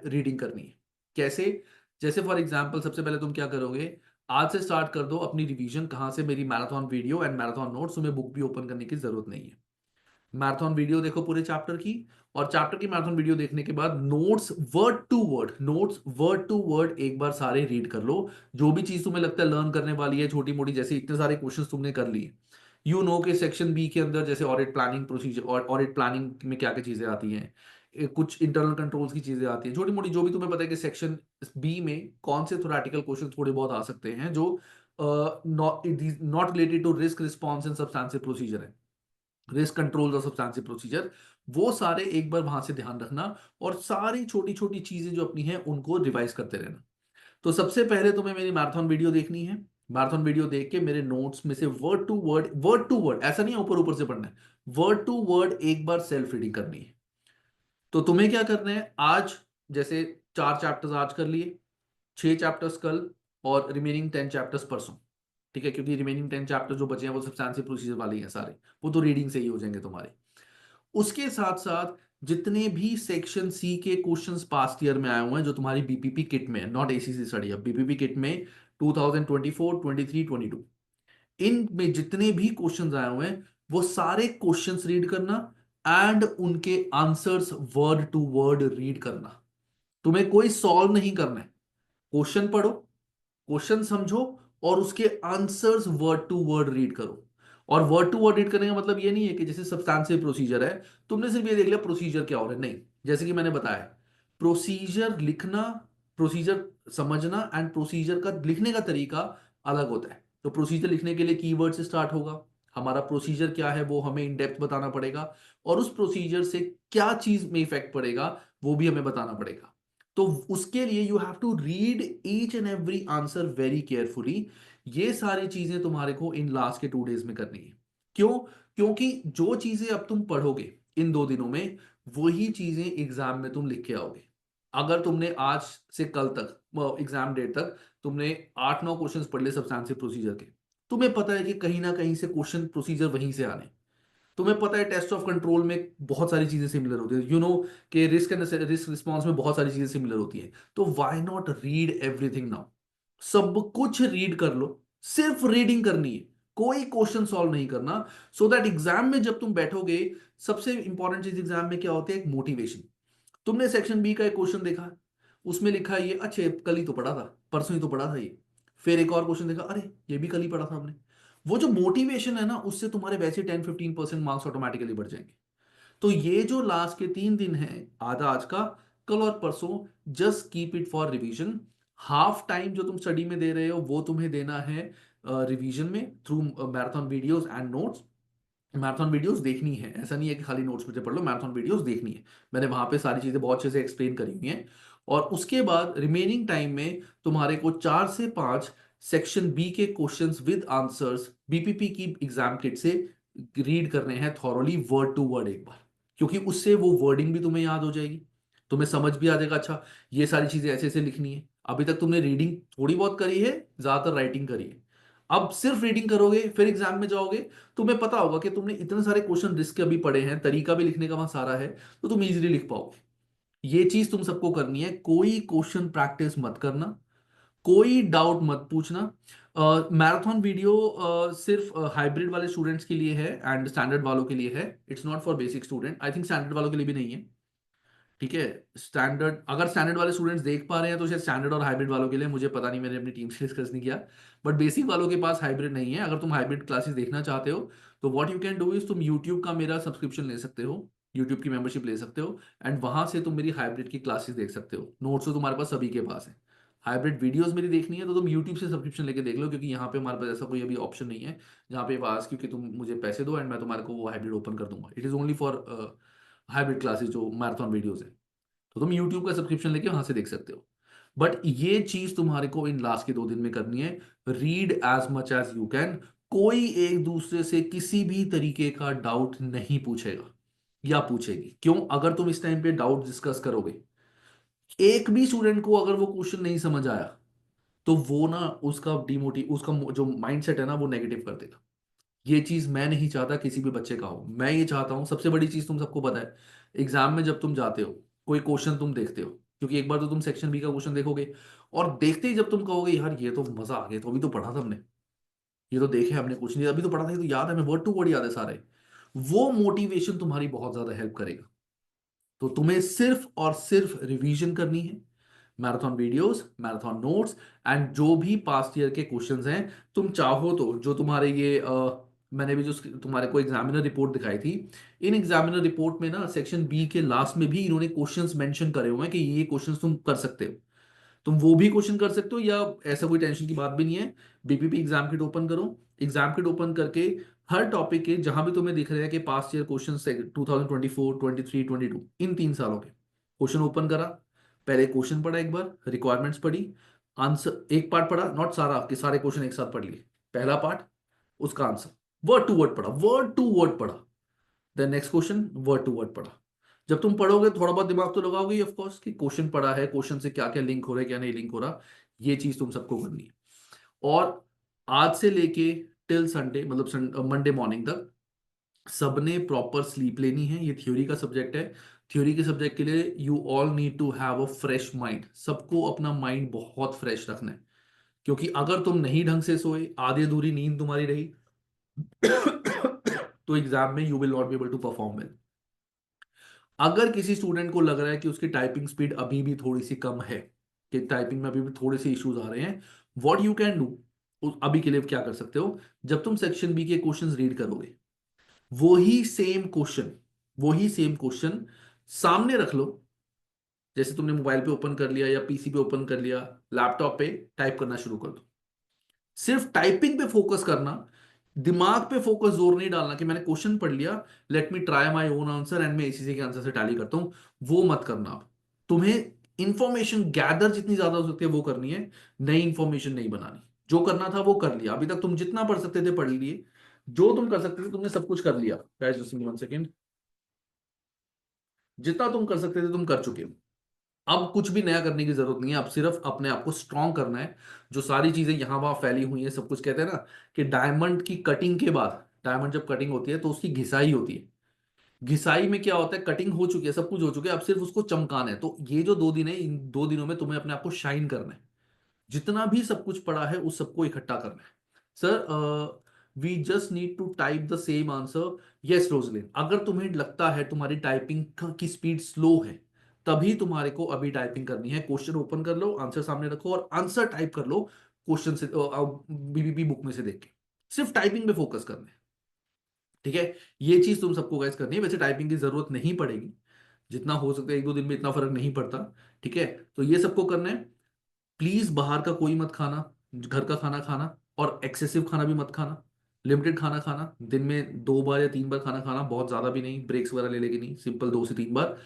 रीडिंग करनी है। कैसे? जैसे फॉर एग्जाम्पल सबसे पहले तुम क्या करोगे, आज से स्टार्ट कर दो अपनी रिवीजन। कहां से? मेरी marathon video and marathon notes. तुम्हें बुक भी ओपन करने की जरूरत नहीं है। मैराथन वीडियो देखो पूरे चैप्टर की, और चैप्टर की मैराथन वीडियो देखने के बाद नोट्स वर्ड टू वर्ड एक बार सारे रीड कर लो। जो भी चीज तुम्हें लगता है लर्न करने वाली है छोटी मोटी, जैसे इतने सारे क्वेश्चंस तुमने कर लिए, यू नो कि सेक्शन बी के अंदर जैसे ऑडिट प्लानिंग प्रोसीजर और ऑडिट प्लानिंग में क्या क्या चीजें आती हैं, कुछ इंटरनल कंट्रोल्स की चीजें आती हैं, छोटी मोटी जो भी तुम्हें पता है कि सेक्शन बी में कौन से थोरेटिकल क्वेश्चन थोड़े बहुत आ सकते हैं जो not related to risk response and substantial procedure है, रिस्क कंट्रोल और सब्सटेंशियल प्रोसीजर, वो सारे एक बार वहां से ध्यान रखना और सारी छोटी छोटी चीजें जो अपनी हैं उनको रिवाइज करते रहना। तो सबसे पहले तुम्हें मेरी मैराथन वीडियो देखनी है। मैराथन वीडियो देख के मेरे नोट्स में से वर्ड टू वर्ड, ऐसा नहीं है ऊपर ऊपर से पढ़ना है, वर्ड टू वर्ड एक बार सेल्फ रीडिंग करनी है। तो तुम्हें क्या करना है, आज जैसे 4 चैप्टर्स आज कर लिए, 6 चैप्टर्स कल और रिमेनिंग 10 चैप्टर्स परसों, ठीक है, क्योंकि रिमेनिंग 10 चैप्टर जो बचे हैं वो सब्सटेंशियल प्रोसीजर वाले ही हैं सारे, वो तो रीडिंग से ही हो जाएंगे तुम्हारे। उसके साथ साथ जितने भी सेक्शन सी के क्वेश्चंस पास्ट ईयर में आए हुए हैं जो तुम्हारी बीपीपी किट में है, नॉट एसीसी स्टडी, अब बीपीपी किट में 2024, 23, 22, इनमें जितने भी क्वेश्चंस आए हुए हैं वो सारे क्वेश्चंस रीड करना एंड उनके answers word to word read करना। तुम्हें कोई सॉल्व नहीं करना है, क्वेश्चन पढ़ो, क्वेश्चन समझो और उसके answers word to word read करो। और वर्ड टू वर्ड रीड करने का मतलब ये नहीं है कि जैसे सब्सटेंशियल प्रोसीजर है तुमने सिर्फ ये देख लिया प्रोसीजर क्या हो रहा है, नहीं, जैसे कि मैंने बताया प्रोसीजर लिखना, प्रोसीजर समझना एंड प्रोसीजर का लिखने का तरीका अलग होता है। तो प्रोसीजर लिखने के लिए कीवर्ड से स्टार्ट होगा, हमारा प्रोसीजर क्या है वो हमें इन डेप्थ बताना पड़ेगा और उस प्रोसीजर से क्या चीज में इफेक्ट पड़ेगा वो भी हमें बताना पड़ेगा। तो उसके लिए you have to read each and every answer very carefully. ये सारी चीजें तुम्हारे को इन लास्ट के 2 डेज में करनी है। क्यों? क्योंकि जो चीजें अब तुम पढ़ोगे इन 2 दिनों में वही चीजें एग्जाम में तुम लिख के आओगे। अगर तुमने आज से कल तक एग्जाम डेट तक तुमने 8-9 क्वेश्चंस पढ़ ले सब्सटेंशियल प्रोसीजर के, तुम्हें पता है कि कहीं ना कहीं से क्वेश्चन प्रोसीजर वहीं से आने, तुम्हें पता है टेस्ट ऑफ कंट्रोल में बहुत सारी चीजें सिमिलर होती है, यू नो कि रिस्क एंड रिस्क रिस्पॉन्स में बहुत सारी चीजें सिमिलर होती हैं। तो why not read everything now, सब कुछ रीड कर लो, सिर्फ रीडिंग करनी है, कोई क्वेश्चन सॉल्व नहीं करना, सो दैट एग्जाम में जब तुम बैठोगे, सबसे इंपॉर्टेंट चीज एग्जाम में क्या होती है, एक मोटिवेशन। तुमने सेक्शन बी का एक क्वेश्चन देखा, उसमें लिखा है ये, अच्छे कल ही तो पढ़ा था, परसों ही तो पढ़ा था ये, फिर एक और क्वेश्चन देखा, अरे ये भी कल ही पढ़ा था हमने, वो जो मोटिवेशन है ना उससे तुम्हारे वैसे 10-15% मार्क्स ऑटोमेटिकली बढ़ जाएंगे। तो ये जो लास्ट के 3 दिन है, आधा आज का, कल और परसों, just keep it for revision. Half time जो तुम स्टडी में दे रहे हो वो तुम्हें देना है रिवीजन में through marathon videos and notes. Marathon videos देखनी है, ऐसा नहीं है कि खाली नोट्स में से पढ़ लो, मैराथन वीडियोस देखनी है, मैंने वहां पे सारी चीजें बहुत अच्छे से एक्सप्लेन करी हुई हैं। और उसके बाद रिमेनिंग टाइम में तुम्हारे को 4 से 5 सेक्शन बी के क्वेश्चंस विद आंसर्स बीपीपी की एग्जाम किट से रीड करने हैं थॉरोली वर्ड टू वर्ड एक बार, क्योंकि उससे वो वर्डिंग भी तुम्हें याद हो जाएगी, तुम्हें समझ भी आ जाएगा, अच्छा ये सारी चीजें ऐसे ऐसे लिखनी है। अभी तक तुमने रीडिंग थोड़ी बहुत करी है, ज्यादातर राइटिंग करी है, अब सिर्फ रीडिंग करोगे फिर एग्जाम में जाओगे, तुम्हें पता होगा कि तुमने इतने सारे क्वेश्चन रिस्क के अभी पढ़े हैं, तरीका भी लिखने का वहां सारा है, तो तुम इजीली लिख पाओगे। ये चीज तुम सबको करनी है, कोई क्वेश्चन प्रैक्टिस मत करना, कोई डाउट मत पूछना। मैराथन वीडियो सिर्फ हाइब्रिड वाले स्टूडेंट्स के लिए है एंड स्टैंडर्ड वालों के लिए है, it's not for basic student, I think standard वालों के लिए भी नहीं है, ठीक है। स्टैंडर्ड, अगर स्टैंडर्ड वाले स्टूडेंट्स देख पा रहे हैं तो शायद स्टैंडर्ड और हाइब्रिड वालों के लिए, मुझे पता नहीं, मैंने अपनी टीम से डिस्कस नहीं किया, बट बेसिक वालों के पास हाइब्रिड नहीं है। अगर तुम हाइब्रिड क्लासेस देखना चाहते हो तो what you can do is तुम यूट्यूब का मेरा सब्सक्रिप्शन ले सकते हो, यूट्यूब की मेंबरशिप ले सकते हो एंड वहां से तुम मेरी हाइब्रिड की क्लासेस देख सकते हो, नोट्स तो तुम्हारे पास सभी के पास है। हाइब्रिड वीडियोस मेरी देखनी है तो तुम यूट्यूब से सब्सक्रिप्शन लेके देख लो, क्योंकि यहाँ पे हमारे पास ऐसा कोई अभी ऑप्शन नहीं है जहाँ पे आवाज क्योंकि तुम मुझे पैसे दो एंड मैं तुम्हारे को वो हाइब्रिड ओपन कर दूंगा, it is only for hybrid classes जो मैराथन वीडियोज है, तो तुम YouTube का सब्सक्रिप्शन लेके वहां से देख सकते हो। बट ये चीज तुम्हारे को इन लास्ट के 2 दिन में करनी है, read as much as you can. कोई एक दूसरे से किसी भी तरीके का डाउट नहीं पूछेगा या पूछेगी, क्यों? अगर तुम इस टाइम पे डाउट डिस्कस करोगे, एक भी स्टूडेंट को अगर वो क्वेश्चन नहीं समझ आया तो वो ना उसका उसका जो माइंडसेट है ना वो नेगेटिव कर देगा। ये चीज मैं नहीं चाहता किसी भी बच्चे का हो, मैं ये चाहता हूं, सबसे बड़ी चीज तुम सबको पता है, एग्जाम में जब तुम जाते हो कोई क्वेश्चन तुम देखते हो, क्योंकि एक बार तो तुम सेक्शन बी का क्वेश्चन देखोगे और देखते ही जब तुम कहोगे यार ये तो मजा आ गया, तो अभी तो पढ़ा था हमने, ये तो देखे हमने, कुछ नहीं अभी तो पढ़ा था, ये तो याद है, मैं वर्ड टू वर्ड याद है सारे, वो मोटिवेशन तुम्हारी बहुत ज्यादा हेल्प करेगा। तो तुम्हें सिर्फ और सिर्फ रिवीजन करनी है, marathon videos, marathon notes and जो भी पास्ट ईयर के क्वेश्चंस हैं, तुम चाहो तो जो तुम्हारे ये मैंने भी जो तुम्हारे को एग्जामिनर रिपोर्ट दिखाई थी, इन एग्जामिनर रिपोर्ट में ना सेक्शन बी के लास्ट में भी इन्होंने क्वेश्चंस मेंशन करे हुए हैं कि ये क्वेश्चंस तुम कर सकते हो। तुम वो भी क्वेश्चन कर सकते हो, या ऐसा कोई टेंशन की बात भी नहीं है। बीपीपी एग्जाम किट ओपन करो, एग्जाम किट ओपन करके हर टॉपिक के जहां भी तुम्हें दिख रहे हैं कि पास्ट ईयर क्वेश्चन 2024, 23, 22, इन 3 सालों के क्वेश्चन ओपन करा, पहले क्वेश्चन पढ़ा, एक बार रिक्वायरमेंट्स पढ़ी, आंसर एक पार्ट पढ़ा, नॉट सारा कि सारे क्वेश्चन एक साथ पढ़ लिए, पहला पार्ट उसका आंसर वर्ड टू वर्ड पढ़ा, वर्ड टू वर्ड पढ़ा, then next question word to word पढ़ा। जब तुम पढ़ोगे थोड़ा बहुत दिमाग तो लगाओगे ऑफ कोर्स कि क्वेश्चन पढ़ा है, क्वेश्चन से क्या क्या लिंक हो रहा है क्या नहीं लिंक हो रहा, ये चीज तुम सबको करनी है। और आज से लेके टिल संडे मतलब मंडे मॉर्निंग तक सबने प्रॉपर स्लीप लेनी है। ये थ्योरी का सब्जेक्ट है। थ्योरी के सब्जेक्ट के लिए you all need to have a fresh mind. सबको अपना माइंड बहुत फ्रेश रखना है, क्योंकि अगर तुम नहीं ढंग से सोए, आधी अधूरी नींद तुम्हारी रही तो एग्जाम में you will not be able to perform well. अगर किसी स्टूडेंट को लग रहा है कि उसकी टाइपिंग स्पीड अभी भी थोड़ी सी कम है, कि टाइपिंग में अभी भी थोड़े से इश्यूज आ रहे हैं, व्हाट यू कैन डू, अभी के लिए क्या कर सकते हो, जब तुम सेक्शन बी के क्वेश्चंस रीड करोगे, वही सेम क्वेश्चन सामने रख लो। जैसे तुमने मोबाइल पे ओपन कर लिया या पीसी पे ओपन कर लिया, लैपटॉप पे टाइप करना शुरू कर दो। सिर्फ टाइपिंग पे फोकस करना, दिमाग पे फोकस जोर नहीं डालना कि मैंने क्वेश्चन पढ़ लिया, let me try my own answer and मैं इसी के आंसर से टैली करता हूं, वो मत करना। आप तुम्हें इंफॉर्मेशन गैदर जितनी ज्यादा हो सकती है वो करनी है, नई इंफॉर्मेशन नहीं बनानी। जो करना था वो कर लिया, अभी तक तुम जितना पढ़ सकते थे पढ़ लिए, जो तुम कर सकते थे तुमने सब कुछ कर लिया। गाइस जस्ट 1 सेकेंड, जितना तुम कर सकते थे तुम कर चुके हो। अब कुछ भी नया करने की जरूरत नहीं है, अब सिर्फ अपने आप को स्ट्रांग करना है। जो सारी चीजें यहां वहां फैली हुई है सब कुछ, कहते हैं ना कि डायमंड की कटिंग के बाद, डायमंड जब कटिंग होती है तो उसकी घिसाई होती है। घिसाई में क्या होता है, कटिंग हो चुकी है, सब कुछ हो चुका है, अब सिर्फ उसको चमकाना है। तो ये जो 2 दिन है, इन 2 दिनों में तुम्हें अपने आप को शाइन करना है। जितना भी सब कुछ पड़ा है उस सबको इकट्ठा करना है। Sir we just need to type the same answer. Yes Roslin, अगर तुम्हें लगता है तुम्हारी टाइपिंग की स्पीड स्लो है, तभी तुम्हारे को अभी टाइपिंग करनी है। क्वेश्चन ओपन कर लो, आंसर सामने रखो और आंसर टाइप कर लो क्वेश्चन से, बीबीपी बुक में से देख के। सिर्फ टाइपिंग पे फोकस करना है, ठीक है। ये चीज तुम सबको गैस करनी है। वैसे टाइपिंग की जरूरत नहीं पड़ेगी, जितना हो सकता है 1-2 दिन में इतना फर्क नहीं पड़ता, ठीक है। तो ये सबको करना है। प्लीज बाहर का कोई मत खाना, घर का खाना खाना, और एक्सेसिव खाना भी मत खाना। लिमिटेड खाना खाना, दिन में 2 बार या 3 बार खाना खाना, बहुत ज्यादा भी नहीं, ब्रेक्स वगैरह ले लेके नहीं, सिंपल 2 से 3 बार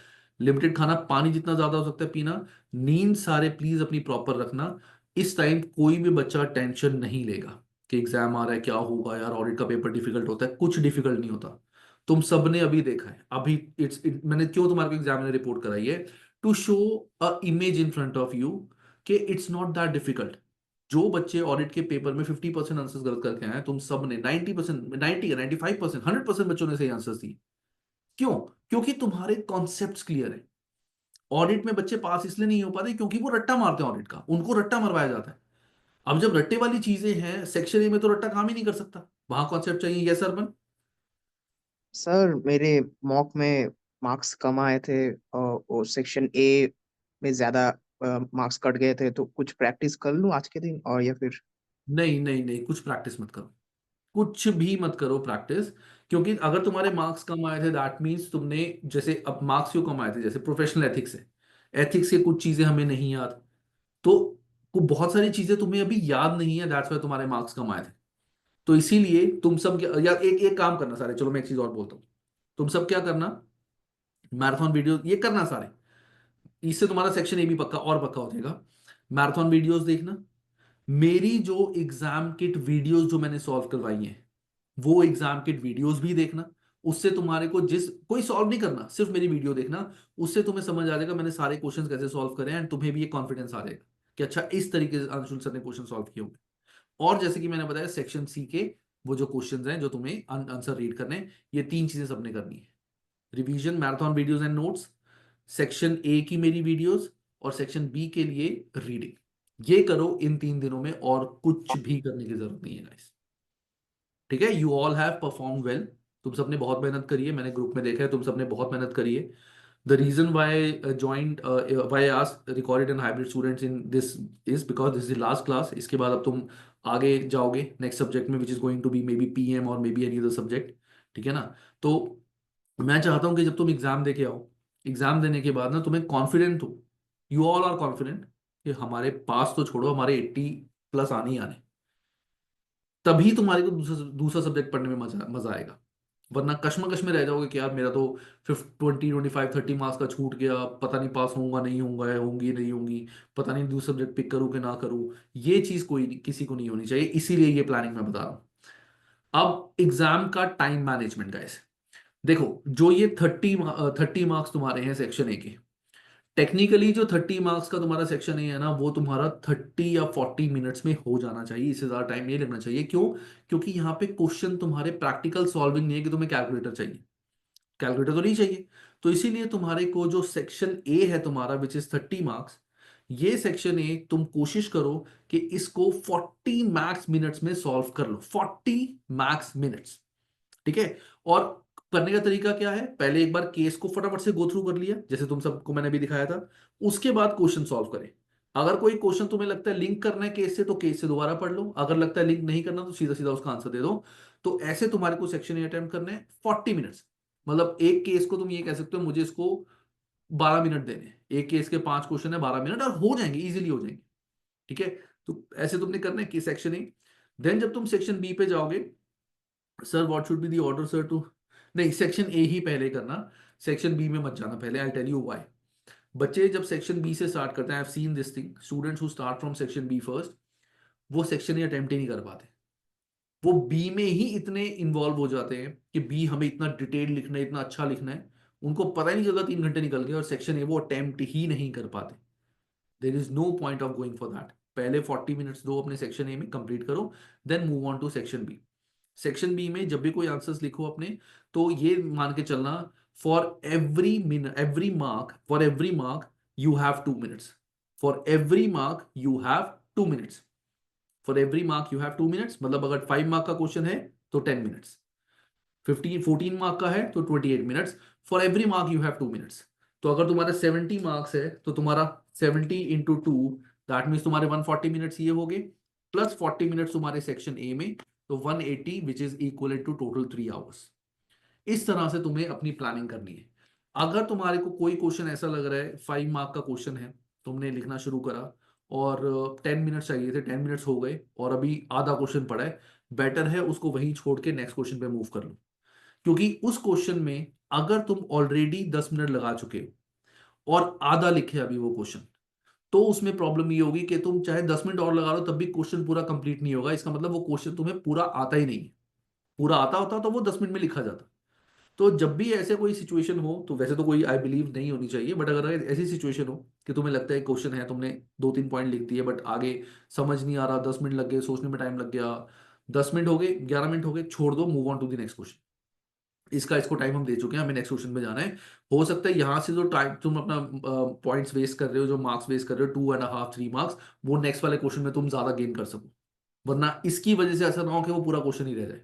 लिमिटेड खाना। पानी जितना ज्यादा हो सकता है पीना। नींद सारे प्लीज अपनी प्रॉपर रखना। इस टाइम कोई भी बच्चा टेंशन नहीं लेगा कि एग्जाम आ रहा है क्या होगा यार, ऑडिट का पेपर डिफिकल्ट होता है, कुछ डिफिकल्ट नहीं होता। तुम सबने अभी देखा है, अभी मैंने क्यों तुम्हारे को एग्जाम में रिपोर्ट कराई है, to show a image in front of you कि इट्स नॉट दैट डिफिकल्ट। जो बच्चे ऑडिट के पेपर में 50% आंसर्स गलत करके आए, तुम सब ने 90%, 90 या 95%, 100% बच्चों ने सही आंसर्स दिए। क्यों? क्योंकि तुम्हारे कॉन्सेप्ट्स क्लियर है। ऑडिट में बच्चे पास इसलिए नहीं हो पाते क्योंकि वो रट्टा मारते हैं, ऑडिट का उनको रट्टा मरवाया जाता है। अब जब रट्टे वाली चीजें हैं, सेक्शन ए में तो रट्टा काम ही नहीं कर सकता, वहां कॉन्सेप्ट चाहिए। Yes sir. सर मेरे मॉक में मार्क्स कम आए थे और सेक्शन ए में ज्यादा मार्क्स कट गए थे, तो कुछ प्रैक्टिस कर लूं आज के दिन, और या फिर नहीं नहीं नहीं, कुछ प्रैक्टिस मत करो, कुछ भी मत करो प्रैक्टिस। क्योंकि अगर तुम्हारे मार्क्स कम आए थे दैट मीन्स तुमने, जैसे अब मार्क्स क्यों कम आए थे, जैसे प्रोफेशनल एथिक्स है, एथिक्स के कुछ चीजें हमें नहीं याद, तो बहुत सारी चीजें तुम्हें अभी याद नहीं है, दैट्स वाई तुम्हारे मार्क्स कम आए थे। तो इसीलिए तुम सब या एक एक काम करना सारे, चलो मैं एक चीज और बोलता हूँ। तुम सब क्या करना, मैराथन वीडियो ये करना सारे, इससे तुम्हारा सेक्शन ए भी पक्का और पक्का हो जाएगा। मैराथन वीडियोस देखना, मेरी जो एग्जाम किट वीडियोस जो मैंने सॉल्व करवाई हैं, वो एग्जाम किट वीडियोस भी देखना। उससे तुम्हारे को जिस कोई सॉल्व नहीं करना, सिर्फ मेरी वीडियो देखना, उससे तुम्हें समझ आ जाएगा मैंने सारे क्वेश्चंस कैसे सॉल्व करे हैं, एंड तुम्हें भी ये कॉन्फिडेंस आ जाएगा कि अच्छा इस तरीके से अंशुल सर ने क्वेश्चन सॉल्व किए होंगे। और जैसे कि मैंने बताया सेक्शन सी के वो जो क्वेश्चंस हैं जो तुम्हें आंसर रीड करने हैं, ये 3 चीजें सबने करनी है। Revision, marathon videos and notes, section A की मेरी वीडियोस, और सेक्शन बी के लिए रीडिंग। ये करो इन 3 दिनों में, और कुछ भी करने की जरूरत नहीं है गाइस, ठीक है। You all have perform well. तुम सबने बहुत मेहनत करी है, मैंने ग्रुप में देखा है तुम सबने बहुत मेहनत करी है। The reason why I joined, why I asked recorded and hybrid students in this is because this is the last class. इसके बाद अब तुम आगे जाओगे नेक्स्ट सब्जेक्ट में, which is going to be maybe PM और maybe any other subject, ठीक है ना। तो मैं चाहता हूँ कि जब तुम एग्जाम दे के आओ, एग्जाम देने के बाद ना तुम्हें कॉन्फिडेंट हो, यू ऑल आर कॉन्फिडेंट कि हमारे पास तो छोड़ो, हमारे 80+ आने ही आने, तभी तुम्हारे को दूसरा सब्जेक्ट पढ़ने में मजा मजा आएगा। वरना कश्मकश में रह जाओगे कि यार मेरा तो 20, 25, 30 मार्क्स का छूट गया, पता नहीं पास होऊंगा नहीं होऊंगा, होंगी नहीं होंगी, पता नहीं दूसरा सब्जेक्ट पिक करूँ कि ना करूँ। ये चीज किसी को नहीं होनी चाहिए, इसीलिए ये प्लानिंग मैं बता रहा हूँ। अब एग्जाम का टाइम मैनेजमेंट गाइस, देखो जो ये 30 मार्क्स तुम्हारे हैं सेक्शन ए के, टेक्निकली जो 30 मार्क्स का तुम्हारा सेक्शन ए है ना, वो तुम्हारा 30 या 40 मिनट्स में हो जाना चाहिए, इससे ज्यादा टाइम नहीं लगना चाहिए। क्यों? क्योंकि यहाँ पे क्वेश्चन तुम्हारे प्रैक्टिकल सॉल्विंग नहीं है कि तुम्हें कैलकुलेटर चाहिए, कैलकुलेटर तो नहीं चाहिए। तो इसीलिए तुम्हारे को जो सेक्शन ए है तुम्हारा विच इज 30 मार्क्स, ये सेक्शन ए तुम कोशिश करो कि इसको 40 मैक्स मिनट्स में सॉल्व कर लो, 40 मैक्स मिनट्स, ठीक है। और करने का तरीका क्या है, पहले एक बार केस को फटाफट से गो थ्रू कर लिया जैसे तुम सबको मैंने भी दिखाया था, उसके बाद क्वेश्चन सॉल्व करें। अगर कोई क्वेश्चन तुम्हें लगता है लिंक करना है केस से, तो केस से दोबारा पढ़ लो, अगर लगता है लिंक नहीं करना तो सीधा सीधा उसका आंसर दे दो। तो ऐसे तुम्हारे को सेक्शन ए अटेम्प्ट करने हैं 40 मिनट्स, मतलब एक केस को तुम ये कह सकते हो मुझे इसको 12 मिनट देने हैं, एक केस के 5 क्वेश्चन है 12 मिनट, और हो जाएंगे, इजीली हो जाएंगे, ठीक है। तो ऐसे तुमने करना है कि सेक्शन ए। देन जब तुम सेक्शन बी पे जाओगे, sir what should be the order sir too, नहीं सेक्शन ए ही पहले करना, सेक्शन बी में मत जाना पहले, आई टेल यू व्हाई। बच्चे जब सेक्शन बी से स्टार्ट करते हैं, I have seen this thing, students who start from section B first, वो सेक्शन ए अटेम्प्ट ही नहीं कर पाते, वो बी में ही इतने इन्वॉल्व हो जाते हैं कि बी हमें इतना डिटेल लिखना है, इतना अच्छा लिखना है, उनको पता ही नहीं चलता 3 घंटे निकल गए, और सेक्शन ए वो अटेम्प्ट ही नहीं कर पाते। There is no point of going for that. पहले 40 मिनट्स दो अपने सेक्शन ए में, कंप्लीट करो, then move on to section B. Section B में जब भी कोई आंसर्स लिखो अपने, तो ये मान के चलना for every minute, for every mark you have 2 minutes, for every mark you have 2 minutes, for every mark you have 2 minutes, मतलब अगर 5 मार्क का क्वेश्चन है तो 10 मिनट्स, 14 मार्क का है तो 28 minutes, for every mark you have 2 minutes. तो अगर तुम्हारा 70 मार्क्स है तो तुम्हारा 70 इंटू 2, दैट मीन्स तुम्हारे 140 मिनट्स ये हो गए, प्लस 40 मिनट्स तुम्हारे सेक्शन ए में, तो 180 which is equal to total 3 hours. इस तरह से तुम्हें अपनी प्लानिंग करनी है। अगर तुम्हारे को कोई क्वेश्चन ऐसा लग रहा है 5 मार्क का क्वेश्चन है, तुमने लिखना शुरू करा और 10 मिनट्स चाहिए थे, 10 मिनट्स हो गए और अभी आधा क्वेश्चन पड़ा है, बेटर है उसको वहीं छोड़ के नेक्स्ट क्वेश्चन पे मूव कर लो। क्योंकि उस क्वेश्चन में अगर तुम ऑलरेडी 10 मिनट लगा चुके हो और आधा लिखे अभी वो क्वेश्चन, तो उसमें प्रॉब्लम ये होगी कि तुम चाहे 10 मिनट और लगा लो तब भी क्वेश्चन पूरा कंप्लीट नहीं होगा। इसका मतलब वो क्वेश्चन तुम्हें पूरा आता ही नहीं है, पूरा आता होता तो वो 10 मिनट में लिखा जाता। तो जब भी ऐसे कोई सिचुएशन हो, तो वैसे तो कोई आई बिलीव नहीं होनी चाहिए, बट अगर ऐसी सिचुएशन हो कि तुम्हें लगता है क्वेश्चन है, तुमने 2-3 पॉइंट लिख दिए बट आगे समझ नहीं आ रहा, 10 मिनट लग गए, सोचने में टाइम लग गया, 10 मिनट हो गए, 11 मिनट हो गए, छोड़ दो, move on to the next question. इसको टाइम हम दे चुके हैं, हमें नेक्स्ट क्वेश्चन पे जाना है। हो सकता है यहाँ से जो टाइम तुम अपना पॉइंट्स वेस्ट कर रहे हो, जो मार्क्स वेस्ट कर रहे हो 2.5 3 मार्क्स, वो नेक्स्ट वाले क्वेश्चन में तुम ज्यादा गेन कर सको, वरना इसकी वजह से ऐसा ना हो कि वो पूरा क्वेश्चन ही रह जाए।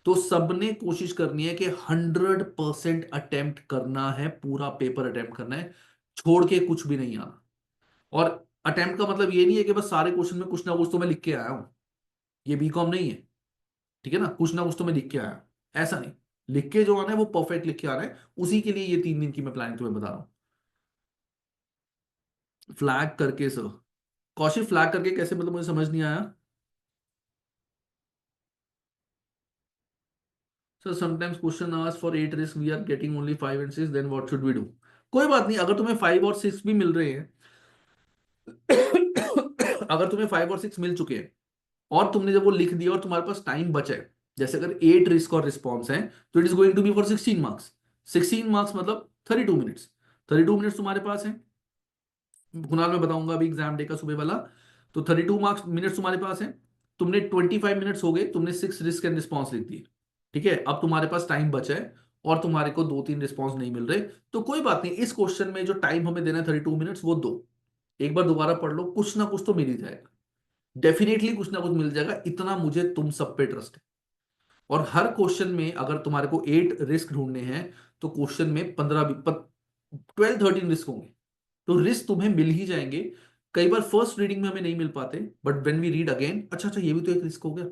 तो सबने कोशिश करनी है कि 100% अटेम्प्ट करना है, पूरा पेपर अटेम्प्ट करना है, छोड़ के कुछ भी नहीं आना। और अटेम्प्ट का मतलब ये नहीं है कि बस सारे क्वेश्चन में कुछ ना कुछ तो मैं लिख के आया हूं, ये बीकॉम नहीं है, ठीक है ना, कुछ ना कुछ तो मैं लिख के आया हूं, ऐसा नहीं, लिख के जो आना है वो परफेक्ट लिख के आना है। उसी के लिए ये 3 दिन की मैं प्लानिंग तुम्हें बता रहा हूं। फ्लैग करके सर, कौशिक फ्लैग करके कैसे, मतलब मुझे समझ नहीं आया sir. Sometimes question ask for 8 risk, we are getting only 5 and 6, then what should we do. कोई बात नहीं, अगर तुम्हें 5 और 6 भी मिल रहे हैं अगर तुम्हें 5 और 6 मिल चुके हैं और तुमने जब वो लिख दिया और तुम्हारे पास टाइम बचा है, जैसे अगर 8 रिस्क और रिस्पॉन्स है, तो it is going to be for 16 marks. 16 marks मतलब 32 मिनट्स, 32 मिनट्स तुम्हारे पास है। कुणाल मैं बताऊंगा अभी एग्जाम डे का सुबह वाला। तो 32 मिनट्स तुम्हारे पास है, तुमने 25 मिनट्स हो गए, तुमने 6 रिस्क एंड रिस्पॉन्स लिख दिए, ठीक है। अब तुम्हारे पास टाइम बचा है और तुम्हारे को 2-3 रिस्पॉन्स नहीं मिल रहे, तो कोई बात नहीं, इस क्वेश्चन में जो टाइम हमें देना है 32 मिनट्स, वो दो, एक बार दोबारा पढ़ लो, कुछ ना कुछ तो मिल ही जाएगा, डेफिनेटली कुछ ना कुछ मिल जाएगा, इतना मुझे तुम सब पे ट्रस्ट है। और हर क्वेश्चन में अगर तुम्हारे को 8 रिस्क ढूंढने हैं, तो क्वेश्चन में 15 12-13 रिस्क होंगे, तो रिस्क तुम्हें मिल ही जाएंगे। कई बार फर्स्ट रीडिंग में हमें नहीं मिल पाते, but when we read again, अच्छा अच्छा ये भी तो एक रिस्क हो गया।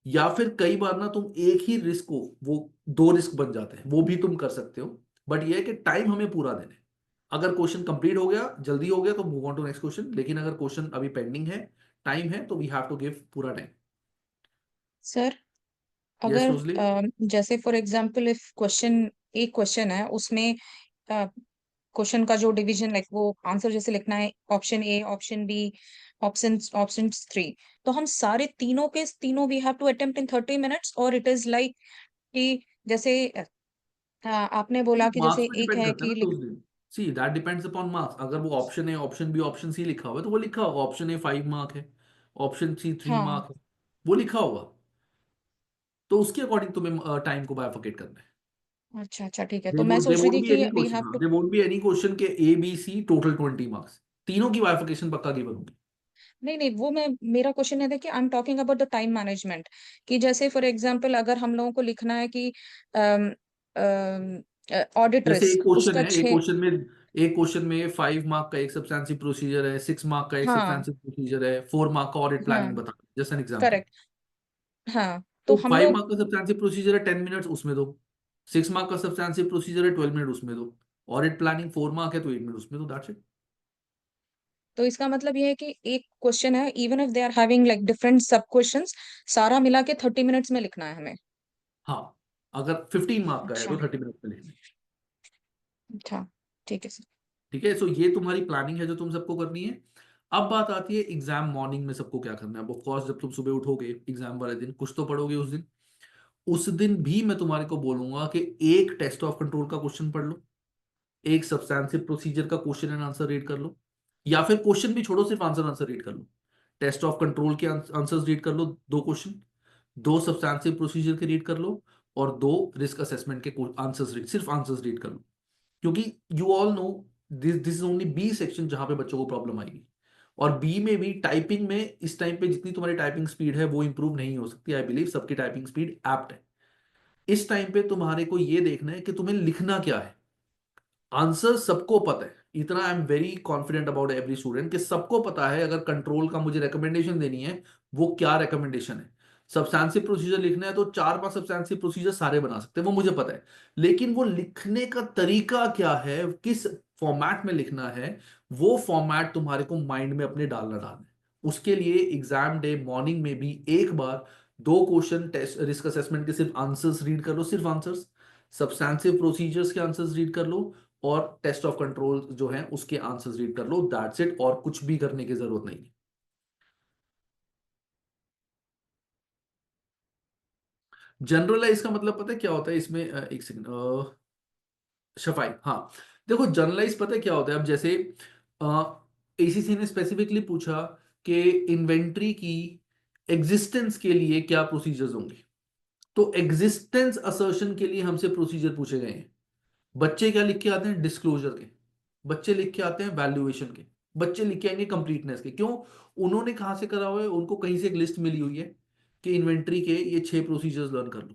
या फिर कई बार ना तुम एक ही रिस्क को, वो 2 रिस्क बन जाते हैं, वो भी तुम कर सकते हो। बट ये है कि टाइम हमें पूरा देना है। अगर क्वेश्चन कंप्लीट हो गया, जल्दी हो गया, तो move on to next question. लेकिन अगर क्वेश्चन अभी पेंडिंग है, टाइम है, तो वी हैव टू गिव पूरा टाइम। सर यस अगर रोजली। जैसे फॉर एग्जांपल इफ एक क्वेश्चन है उसमें क्वेश्चन का जो डिवीजन लाइक वो आंसर जैसे लिखना है option A, option B, option 3, तो हम सारे तीनों के तीनों we have to attempt in 30 minutes, और इट इज लाइक कि जैसे आपने बोला कि मार्क्स जैसे पे एक डिपेंड है करता है कि ना रोजली। See that depends upon marks. अगर वो option A, option B, option C लिखा हुआ है, तो वो लिखा होगा ऑप्शन ए 5 मार्क है, ऑप्शन सी 3 हाँ, मार्क है, वो लिखा होगा। तो उसके अकॉर्डिंग तुम्हें टाइम को बायफिकेट करना है। अच्छा अच्छा ठीक है, दे तो मैं दे सोच रही वोंट थी बी कि एनी वी क्वेश्चन, हैव हाँ to, they won't be any question के A B C total 20 marks. तीनों की बायफिकेशन पक्का गिवन होगी। नहीं नहीं वो मैं, मेरा क्वेश्चन है कि I am talking about the time management, कि जैसे फॉर एग्जांपल अगर हम लोगों को लिखना है कि ऑडिट जैसे एक रिस्क क्वेश्चन उसका है, 6, एक क्वेश्चन में 5 मार्क का एक सब्सटेंशियल प्रोसीजर है, 6 मार्क का एक हाँ सब्सटेंशियल प्रोसीजर है, 4 मार्क का ऑडिट हाँ प्लानिंग बता, जस्ट एन एग्जांपल। करेक्ट, हाँ तो तो हम 5 लोग, मार्क का सब्सटेंशियल प्रोसीजर है 10 मिनट्स, उसमें दो। 6 मार्क का सब्सटेंशियल प्रोसीजर है 12 मिनट, उसमें दो। ऑडिट प्लानिंग 4 मार्क है तो 8 मिनट उसमें दो, दैट्स इट। तो इसका मतलब ये है कि एक क्वेश्चन है even if they are having like different sub questions, सारा मिला के 30 मिनट्स में लिखना है हमें। हाँ, अगर 15 मार्क का है अच्छा तो 30 मिनट में लिखना है। अच्छा ठीक है सर। ठीक है, सो ये तुम्हारी प्लानिंग है जो तुम सबको करनी है। अब बात आती है एग्जाम मॉर्निंग में सबको क्या करना है। ऑफ कोर्स जब तुम सुबह उठोगे एग्जाम वाले दिन, कुछ तो पढ़ोगे उस दिन। उस दिन भी मैं तुम्हारे को बोलूंगा कि एक टेस्ट ऑफ कंट्रोल का क्वेश्चन पढ़ लो, एक सब्सटेंसिव प्रोसीजर का क्वेश्चन एंड आंसर रीड कर लो, या फिर क्वेश्चन भी छोड़ो, सिर्फ आंसर आंसर रीड कर लो। टेस्ट ऑफ कंट्रोल के आंसर्स रीड कर लो, 2 क्वेश्चन, 2 सब्सटेंसिव प्रोसीजर के रीड कर लो, और 2 रिस्क असेसमेंट के आंसर्स रीड, सिर्फ आंसर्स रीड कर लो। क्योंकि you all know this is only B section जहां पे बच्चों को प्रॉब्लम आएगी। और बी में भी टाइपिंग में इस टाइम पे जितनी तुम्हारी टाइपिंग स्पीड है वो इंप्रूव नहीं हो सकती। आई बिलीव सबकी टाइपिंग स्पीड एप्ट है। इस टाइम पे तुम्हारे को ये देखना है कि तुम्हें लिखना क्या है। आंसर सबको पता है, इतना आई am very confident about every student कि सबको पता है अगर कंट्रोल का मुझे रिकमेंडेशन देनी है, वो क्या रिकमेंडेशन है। सब्सटेंसिव प्रोसीजर लिखना है तो 4-5 सब्सटेंसिव प्रोसीजर सारे बना सकते हैं, वो मुझे पता है। लेकिन वो लिखने का तरीका क्या है, किस फॉर्मेट में लिखना है, वो फॉर्मेट तुम्हारे को माइंड में अपने डालना है। उसके लिए एग्जाम डे मॉर्निंग में भी एक बार 2 क्वेश्चन टेस्ट रिस्क असेसमेंट के सिर्फ आंसर्स रीड कर लो, सिर्फ आंसर्स। सब्सटेंसिव प्रोसीजर्स के आंसर्स रीड कर लो, और टेस्ट ऑफ कंट्रोल जो है उसके आंसर्स रीड कर लो, दैट्स इट। और कुछ भी करने की जरूरत नहीं है। जनरलाइज का मतलब पता है क्या होता है इसमें? एक सेकंड, सफाई, हाँ। देखो जनरलाइज पता है क्या होता है। अब जैसे एसीसी ने स्पेसिफिकली पूछा कि इन्वेंट्री की एग्जिस्टेंस के लिए क्या प्रोसीजर्स होंगे, तो एग्जिस्टेंस असर्शन के लिए हमसे प्रोसीजर पूछे गए हैं। बच्चे क्या लिख के आते हैं? डिस्क्लोजर के। बच्चे लिख के आते हैं वैल्यूएशन के। बच्चे लिख के आएंगे कंप्लीटनेस के। क्यों? उन्होंने कहाँ से करा हुआ है? उनको कहीं से एक लिस्ट मिली हुई है कि इन्वेंट्री के ये 6 प्रोसीजर्स लर्न कर लो।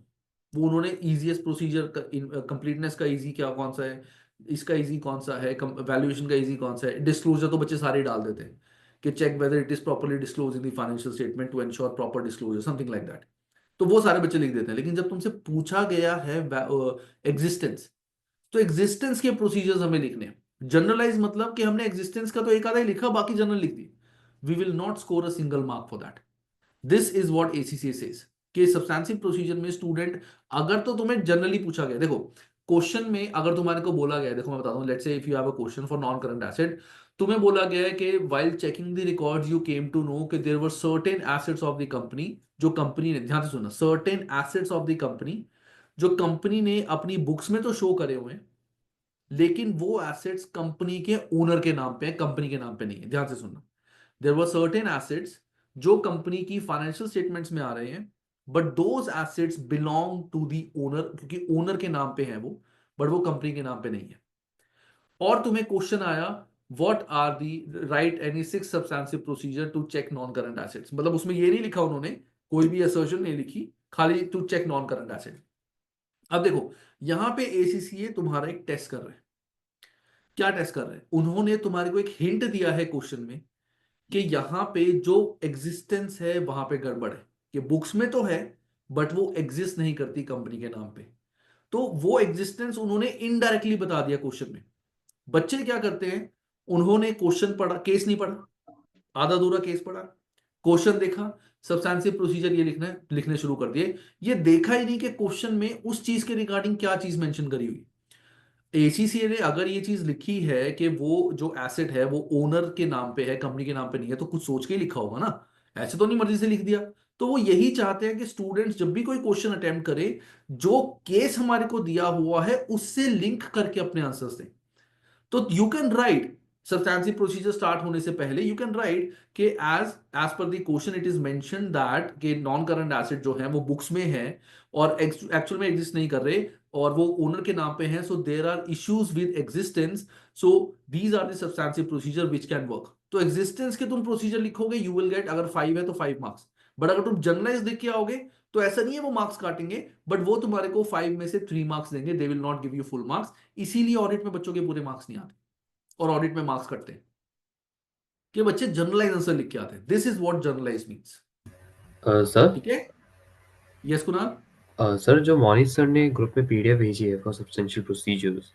वो उन्होंने इजीएस्ट प्रोसीजर, कंप्लीटनेस का इजी क्या कौन सा है, इसका इजी कौन सा है, वैल्यूएशन का इजी कौन सा है, डिस्क्लोजर तो बच्चे सारे डाल देते हैं कि check whether it is properly disclose in the financial statement to ensure proper disclosure, something like that. तो वो सारे बच्चे लिख देते हैं। लेकिन जब तुमसे पूछा गया है एग्जिस्टेंस, तो एग्जिस्टेंस के प्रोसीजर्स हमें लिखने हैं। जनरलाइज मतलब कि हमने एग्जिस्टेंस का तो एक आधा ही लिखा, बाकी जनरल लिख दी। We will not score a single mark for that. This is what ACC says कि सब्सटेंसिव प्रोसीजर में स्टूडेंट, अगर तो तुम्हें जनरली पूछा गया, देखो क्वेश्चन में अगर तुम्हारे को बोला गया है, देखो मैं बताता हूं, let's say if you have a question for non current asset, तुम्हें बोला गया है कि while checking the records you came to know कि there were certain assets of the company, जो कंपनी ने, ध्यान से सुनना, certain assets of the company जो कंपनी ने अपनी बुक्स में तो शो करे हुए हैं, लेकिन वो एसेट्स कंपनी के ओनर के नाम पे है, कंपनी के नाम पे नहीं है। ध्यान से सुनना, देयर वर सर्टेन एसेट्स जो कंपनी की फाइनेंशियल स्टेटमेंट्स में आ रहे हैं, but those assets belong to the owner, क्योंकि ओनर के नाम पे है वो, बट वो कंपनी के नाम पे नहीं है। और तुम्हें क्वेश्चन आया, what are the write any 6 substantive procedure to check non current assets, मतलब उसमें ये नहीं लिखा उन्होंने, कोई भी असर्शन नहीं लिखी, खाली to check non current asset. अब देखो यहां पे एसीसीए तुम्हारा एक टेस्ट कर रहे हैं। क्या टेस्ट कर रहे हैं? उन्होंने तुम्हारे को एक हिंट दिया है क्वेश्चन में कि यहाँ पे जो एग्जिस्टेंस है वहां पे गड़बड़ है, कि बुक्स में तो है बट वो एग्जिस्ट नहीं करती कंपनी के नाम पे। तो वो एग्जिस्टेंस उन्होंने इनडायरेक्टली बता दिया क्वेश्चन में। बच्चे क्या करते हैं, उन्होंने क्वेश्चन पढ़ा, केस नहीं पढ़ा, आधा अधूरा केस पढ़ा, क्वेश्चन देखा, सब्सटैंटिव प्रोसीजर ये लिखना है, लिखने शुरू कर दिए। ये देखा ही नहीं कि क्वेश्चन में उस चीज के रिगार्डिंग क्या चीज मेंशन करी हुई। एसीसीए ने अगर ये चीज लिखी है कि वो जो एसेट है वो ओनर के नाम पे है, कंपनी के नाम पे नहीं है, तो कुछ सोच के ही लिखा होगा ना, ऐसे तो नहीं मर्जी से लिख दिया। तो वो यही चाहते हैं कि स्टूडेंट्स जब भी कोई क्वेश्चन अटेम्प्ट करे, जो केस हमारे को दिया हुआ है उससे लिंक करके अपने आंसर्स दें। तो you can write, substantive procedure start होने से पहले यू कैन राइट कि as as per the question it is mention that कि नॉन करंट एसेट जो है वो बुक्स में है और एक्चुअल में एग्जिस्ट नहीं कर रहे और वो ओनर के नाम पे हैं, so there are issues with existence, so these are the substantive procedure which can work. तो एग्जिस्टेंस के तुम प्रोसीजर लिखोगे, यू विल गेट, अगर 5 है तो 5 मार्क्स। बट अगर तुम जनरलाइज देख के आओगे तो ऐसा नहीं है वो मार्क्स काटेंगे, बट वो तुम्हारे को 5 में से 3 मार्क्स देंगे, they will not give you full marks. इसीलिए ऑडिट में बच्चों के पूरे मार्क्स नहीं आते और ऑडिट में मार्क्स कटते हैं कि बच्चे जनरलाइज आंसर लिख के आते हैं। This is what generalize means. Sir ठीक है, यस कुणाल। सर जो मोनिश सर ने ग्रुप में पीडीएफ भेजी है फॉर सब्सटेंशियल प्रोसीजर्स,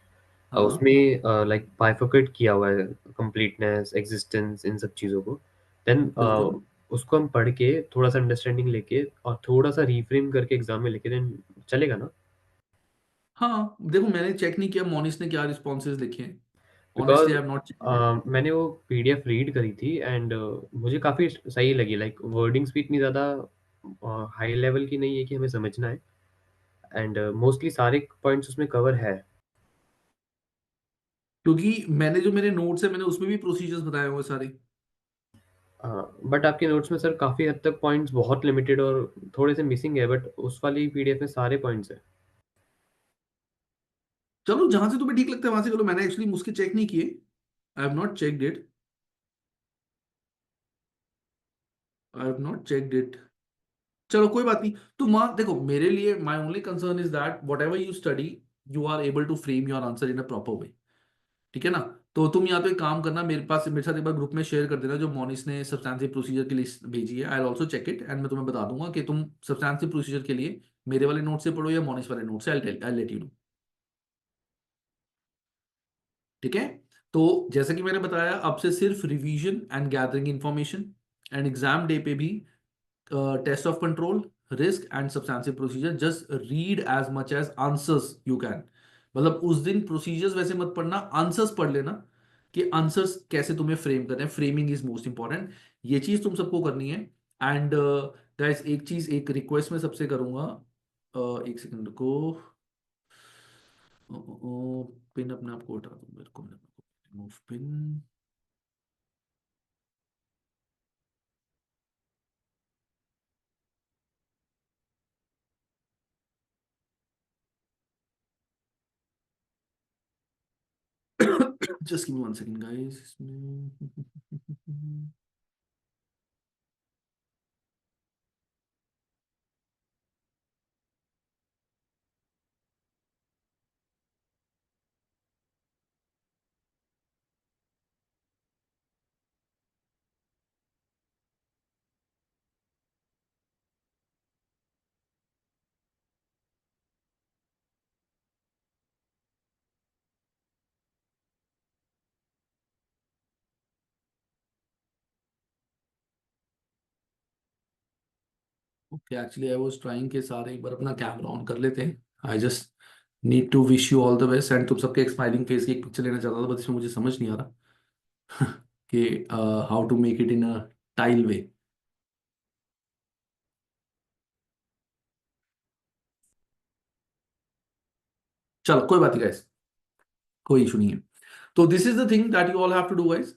हाँ उसमें लाइक बाइफरकेट किया हुआ है कंप्लीटनेस, एग्जिस्टेंस, इन सब चीज़ों को। देन बिल्कुल। उसको हम पढ़ के थोड़ा सा अंडरस्टैंडिंग लेके और थोड़ा सा रीफ्रेम करके एग्जाम में लिखे, देन चलेगा ना? हाँ देखो, मैंने चेक नहीं किया मोनिस ने क्या रिस्पॉन्सेज लिखे हैं, honestly because I have not check. मैंने वो पीडीएफ रीड करी थी एंड मुझे काफ़ी सही लगी। लाइक वर्डिंग्स भी इतनी ज़्यादा हाई लेवल की नहीं है कि हमें समझना है, एंड मोस्टली सारे पॉइंट्स उसमें कवर है। क्योंकि मैंने जो मेरे नोट्स है मैंने उसमें भी प्रोसीजर्स बताए हुए सारे। बट आपके नोट्स में सर काफ़ी हद तक पॉइंट्स बहुत लिमिटेड और थोड़े से मिसिंग है, बट उस वाली पीडीएफ में सारे पॉइंट्स हैं। चलो जहां से तुम्हें ठीक लगता है वहां से करो, मैंने एक्चुअली उसके चेक नहीं किए, I have not checked it, I have not checked it. चलो कोई बात नहीं। तो माँ देखो, मेरे लिए my only concern is that whatever you study you are able to frame your answer in a proper way. ठीक है ना? तो तुम या तो एक काम करना, मेरे साथ एक बार ग्रुप में शेयर कर देना जो मोनिस ने सब्सटैंटिव प्रोसीजर की लिस्ट भेजी है, I will also check it and मैं तुम्हें बता दूंगा कि तुम सब्सटैंटिव प्रोसीजर के लिए मेरे वाले नोट से पढ़ो या मोनिस वाले नोट से, आई लेट यू नो। ठीक है? तो जैसे कि मैंने बताया, अब से सिर्फ revision and gathering information, and exam day पे भी test of control, risk and substantive procedure, just read as much as answers you can. मतलब उस दिन प्रोसीजर्स वैसे मत पढ़ना, आंसर्स पढ़ लेना कि आंसर्स कैसे तुम्हें फ्रेम करना है, फ्रेमिंग इज मोस्ट इंपॉर्टेंट। ये चीज तुम सबको करनी है। एंड गाइस एक चीज, एक रिक्वेस्ट मैं सबसे करूंगा, एक सेकंड को, पिन अपने आप को हटा दो, मेरे को remove pin. Just give me 1 second guys इसमें। Okay, actually I was trying के सारे एक बार अपना कैमरा ऑन कर लेते हैं। I just need to wish you all the best, and तुम सबके एक स्माइलिंग फेस की एक पिक्चर लेना चाहता था, बट इसमें मुझे समझ नहीं आ रहा कि how to make it in a tile way. चलो कोई बात नहीं गाइस, कोई इशू नहीं है। तो this is the thing that you all have to do guys,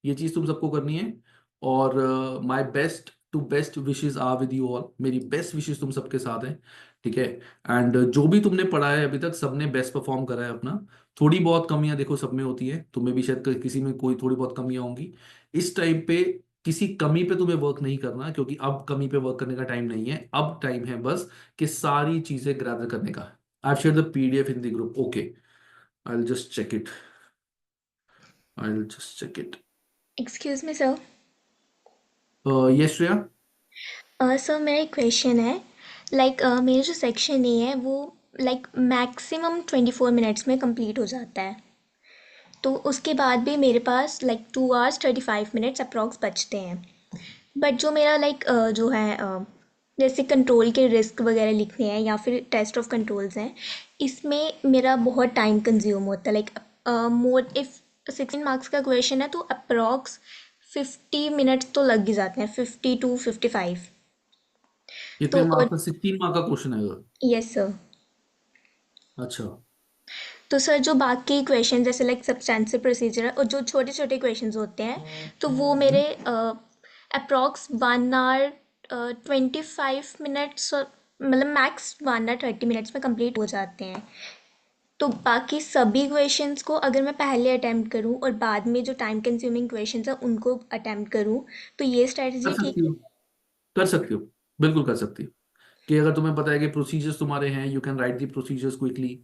ये चीज तुम सबको करनी है। और my best to best wishes are with you all, मेरी बेस्ट विशेस तुम सबके साथ हैं। ठीक है? एंड जो भी तुमने पढ़ा है अभी तक, सबने बेस्ट परफॉर्म करा है अपना। थोड़ी बहुत कमियां देखो सब में होती है, तुम्हें भी शायद किसी में कोई थोड़ी बहुत कमियां होंगी। इस टाइम पे किसी कमी पे तुम्हें वर्क नहीं करना, क्योंकि अब कमी पे वर्क करने का टाइम नहीं है, अब टाइम है बस कि सारी चीजें ग्रैदर करने का। I share the PDF in the group, okay, I will just check it. I'll just check it. Excuse me sir. Yes, Shreya. Sir मेरा एक क्वेश्चन है। लाइक मेरा जो सेक्शन ए है वो लाइक मैक्सिमम 24 मिनट्स में कंप्लीट हो जाता है। तो उसके बाद भी मेरे पास लाइक 2 hours 35 minutes अप्रॉक्स बचते हैं। बट जो मेरा लाइक जो है जैसे कंट्रोल के रिस्क वगैरह लिखने हैं या फिर टेस्ट ऑफ कंट्रोल्स हैं, इसमें मेरा बहुत टाइम कंज्यूम होता है। लाइक मोर इफ़ 16 मार्क्स का क्वेश्चन है तो अप्रॉक्स 50 मिनट्स तो लग ही जाते हैं, 50 to 55। कितने तो मार्क्स का? 16 मार्क का क्वेश्चन है अगर? Yes sir. अच्छा। तो सर जो बाकी क्वेश्चन जैसे लाइक सब्सटेंसिव प्रोसीजर है और जो छोटे छोटे क्वेश्चंस होते हैं तो वो मेरे अप्रॉक्स 1 hour 25 minutes मतलब मैक्स 1 hour 30 minutes में कंप्लीट हो जाते हैं। तो बाकी सभी क्वेश्चंस को अगर मैं पहले अटेम्प्ट करूं और बाद में जो टाइम कंज्यूमिंग क्वेश्चंस हैं उनको अटेम्प्ट करूं, तो ये कर स्ट्रेटजी ठीक सकती हो, कर सकती हो, बिल्कुल कर सकती हो। कि अगर तुम्हें पता है कि प्रोसीजर्स तुम्हारे हैं, you can right the procedures quickly,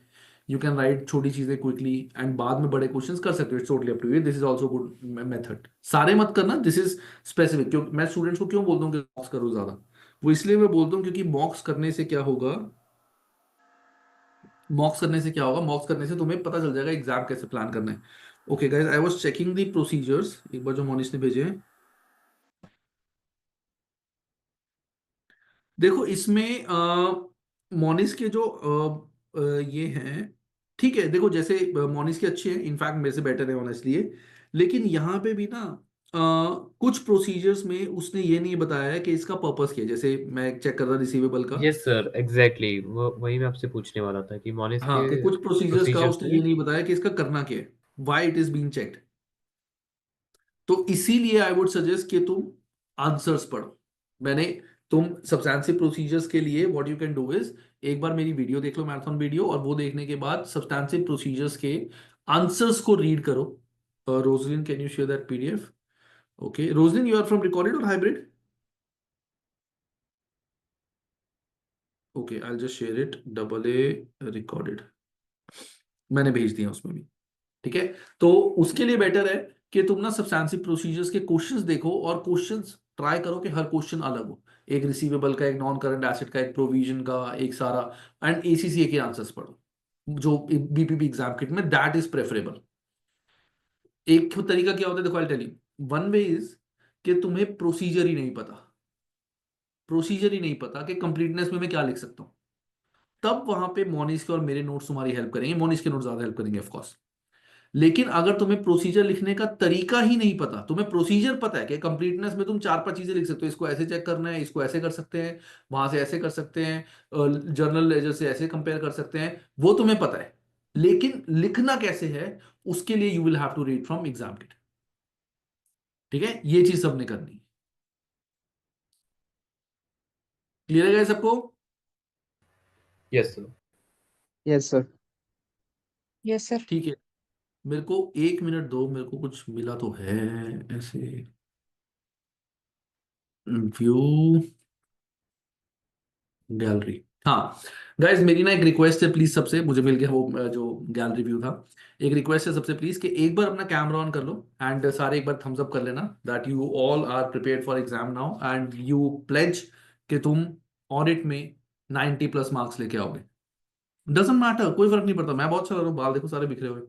you can right छोटी चीजें क्विकली एंड बाद में बड़े क्वेश्चंस कर सकते हो। It's totally up to you, this is also good method. सारे मत करना, दिस इज स्पेसिफिक। क्यों मैं स्टूडेंट्स को क्यों बोलता हूँ कि मॉक्स करो ज्यादा? वो इसलिए मैं बोलता हूँ क्योंकि मॉक्स करने से क्या होगा, मॉक्स करने से तुम्हें पता चल जाएगा एग्जाम कैसे प्लान करना है। Okay guys, I was checking the procedures एक बार जो मोनिश ने भेजे हैं। देखो इसमें मोनिस के जो ये हैं, ठीक है। देखो जैसे मोनिस के अच्छे हैं, इनफैक्ट मेरे से बेटर है ऑनेस्टली, लेकिन यहाँ पे भी ना कुछ प्रोसीजर्स में उसने ये नहीं बताया है कि इसका पर्पस क्या है। जैसे मैं चेक कर रहा रिसीवेबल का, यस सर, एग्जैक्टली वही मैं आपसे पूछने वाला था कि मॉनिस हाँ, के कि कुछ प्रोसीजर्स का प्रोसीजर्स उसने में। ये नहीं बताया कि इसका करना क्या है, why it is being checked. तो इसीलिए आई वुड सजेस्ट कि तुम आंसर्स पढ़ो। मैंने तुम सब्सटैंसिव प्रोसीजर्स के लिए what you can do is एक बार मेरी वीडियो देख लो, मैराथन वीडियो, और वो देखने के बाद सब्सटैंसिव प्रोसीजर्स के आंसर्स को रीड करो। Roslin, can you share that PDF? Okay Roslin, you are from recorded और hybrid? Okay, I just share it, double A recorded मैंने भेज दिया उसमें भी। ठीक है, तो उसके लिए बेटर है कि तुम ना सब्सटैंसिव प्रोसीजर्स के क्वेश्चंस देखो और क्वेश्चंस ट्राई करो कि हर क्वेश्चन अलग हो। एक रिसीवेबल का, एक नॉन करंट एसेट का, एक प्रोविजन का, एक सारा, एंड एसीसीए के आंसर्स पढ़ो जो बीपीपी एग्जाम किट में, दैट इज प्रेफरेबल। एक तरीका क्या होता है, देखो I tell you, one way is कि तुम्हें प्रोसीजर ही नहीं पता, प्रोसीजर ही नहीं पता कि कंप्लीटनेस में मैं क्या लिख सकता हूं। तब वहां पे मोनिस के और मेरे नोट्स तुम्हारी हेल्प करेंगे, मोनिस के नोट्स ज्यादा हेल्प करेंगे ऑफकोर्स। लेकिन अगर तुम्हें प्रोसीजर लिखने का तरीका ही नहीं पता, तुम्हें प्रोसीजर पता है कि कंप्लीटनेस में तुम 4-5 चीजें लिख सकते हो, इसको ऐसे चेक करना है, इसको ऐसे कर सकते हैं, वहां से ऐसे कर सकते हैं, जर्नल लेजर से ऐसे कंपेयर कर सकते हैं, वो तुम्हें पता है, लेकिन लिखना कैसे है उसके लिए you will have to read from exam kit. ठीक है, ये चीज सबने करनी है। क्लियर है गाइस सबको? Yes sir. Yes, sir. Yes sir. ठीक है, मेरे को 1 मिनट दो, मेरे को कुछ मिला तो है ऐसे। व्यू गैलरी, हाँ गाइज मेरी ना एक रिक्वेस्ट है प्लीज सबसे, मुझे मिल गया वो जो गैलरी व्यू था। एक रिक्वेस्ट है सबसे प्लीज कि एक बार अपना कैमरा ऑन कर लो एंड सारे एक बार थम्स अप कर लेना that you all are prepared for exam now and you pledge कि तुम ऑडिट में 90+ मार्क्स लेके आओगे। डजंट मैटर, कोई फर्क नहीं पड़ता। मैं बहुत अच्छा कर रहा हूँ, बाल देखो सारे बिखरे हुए,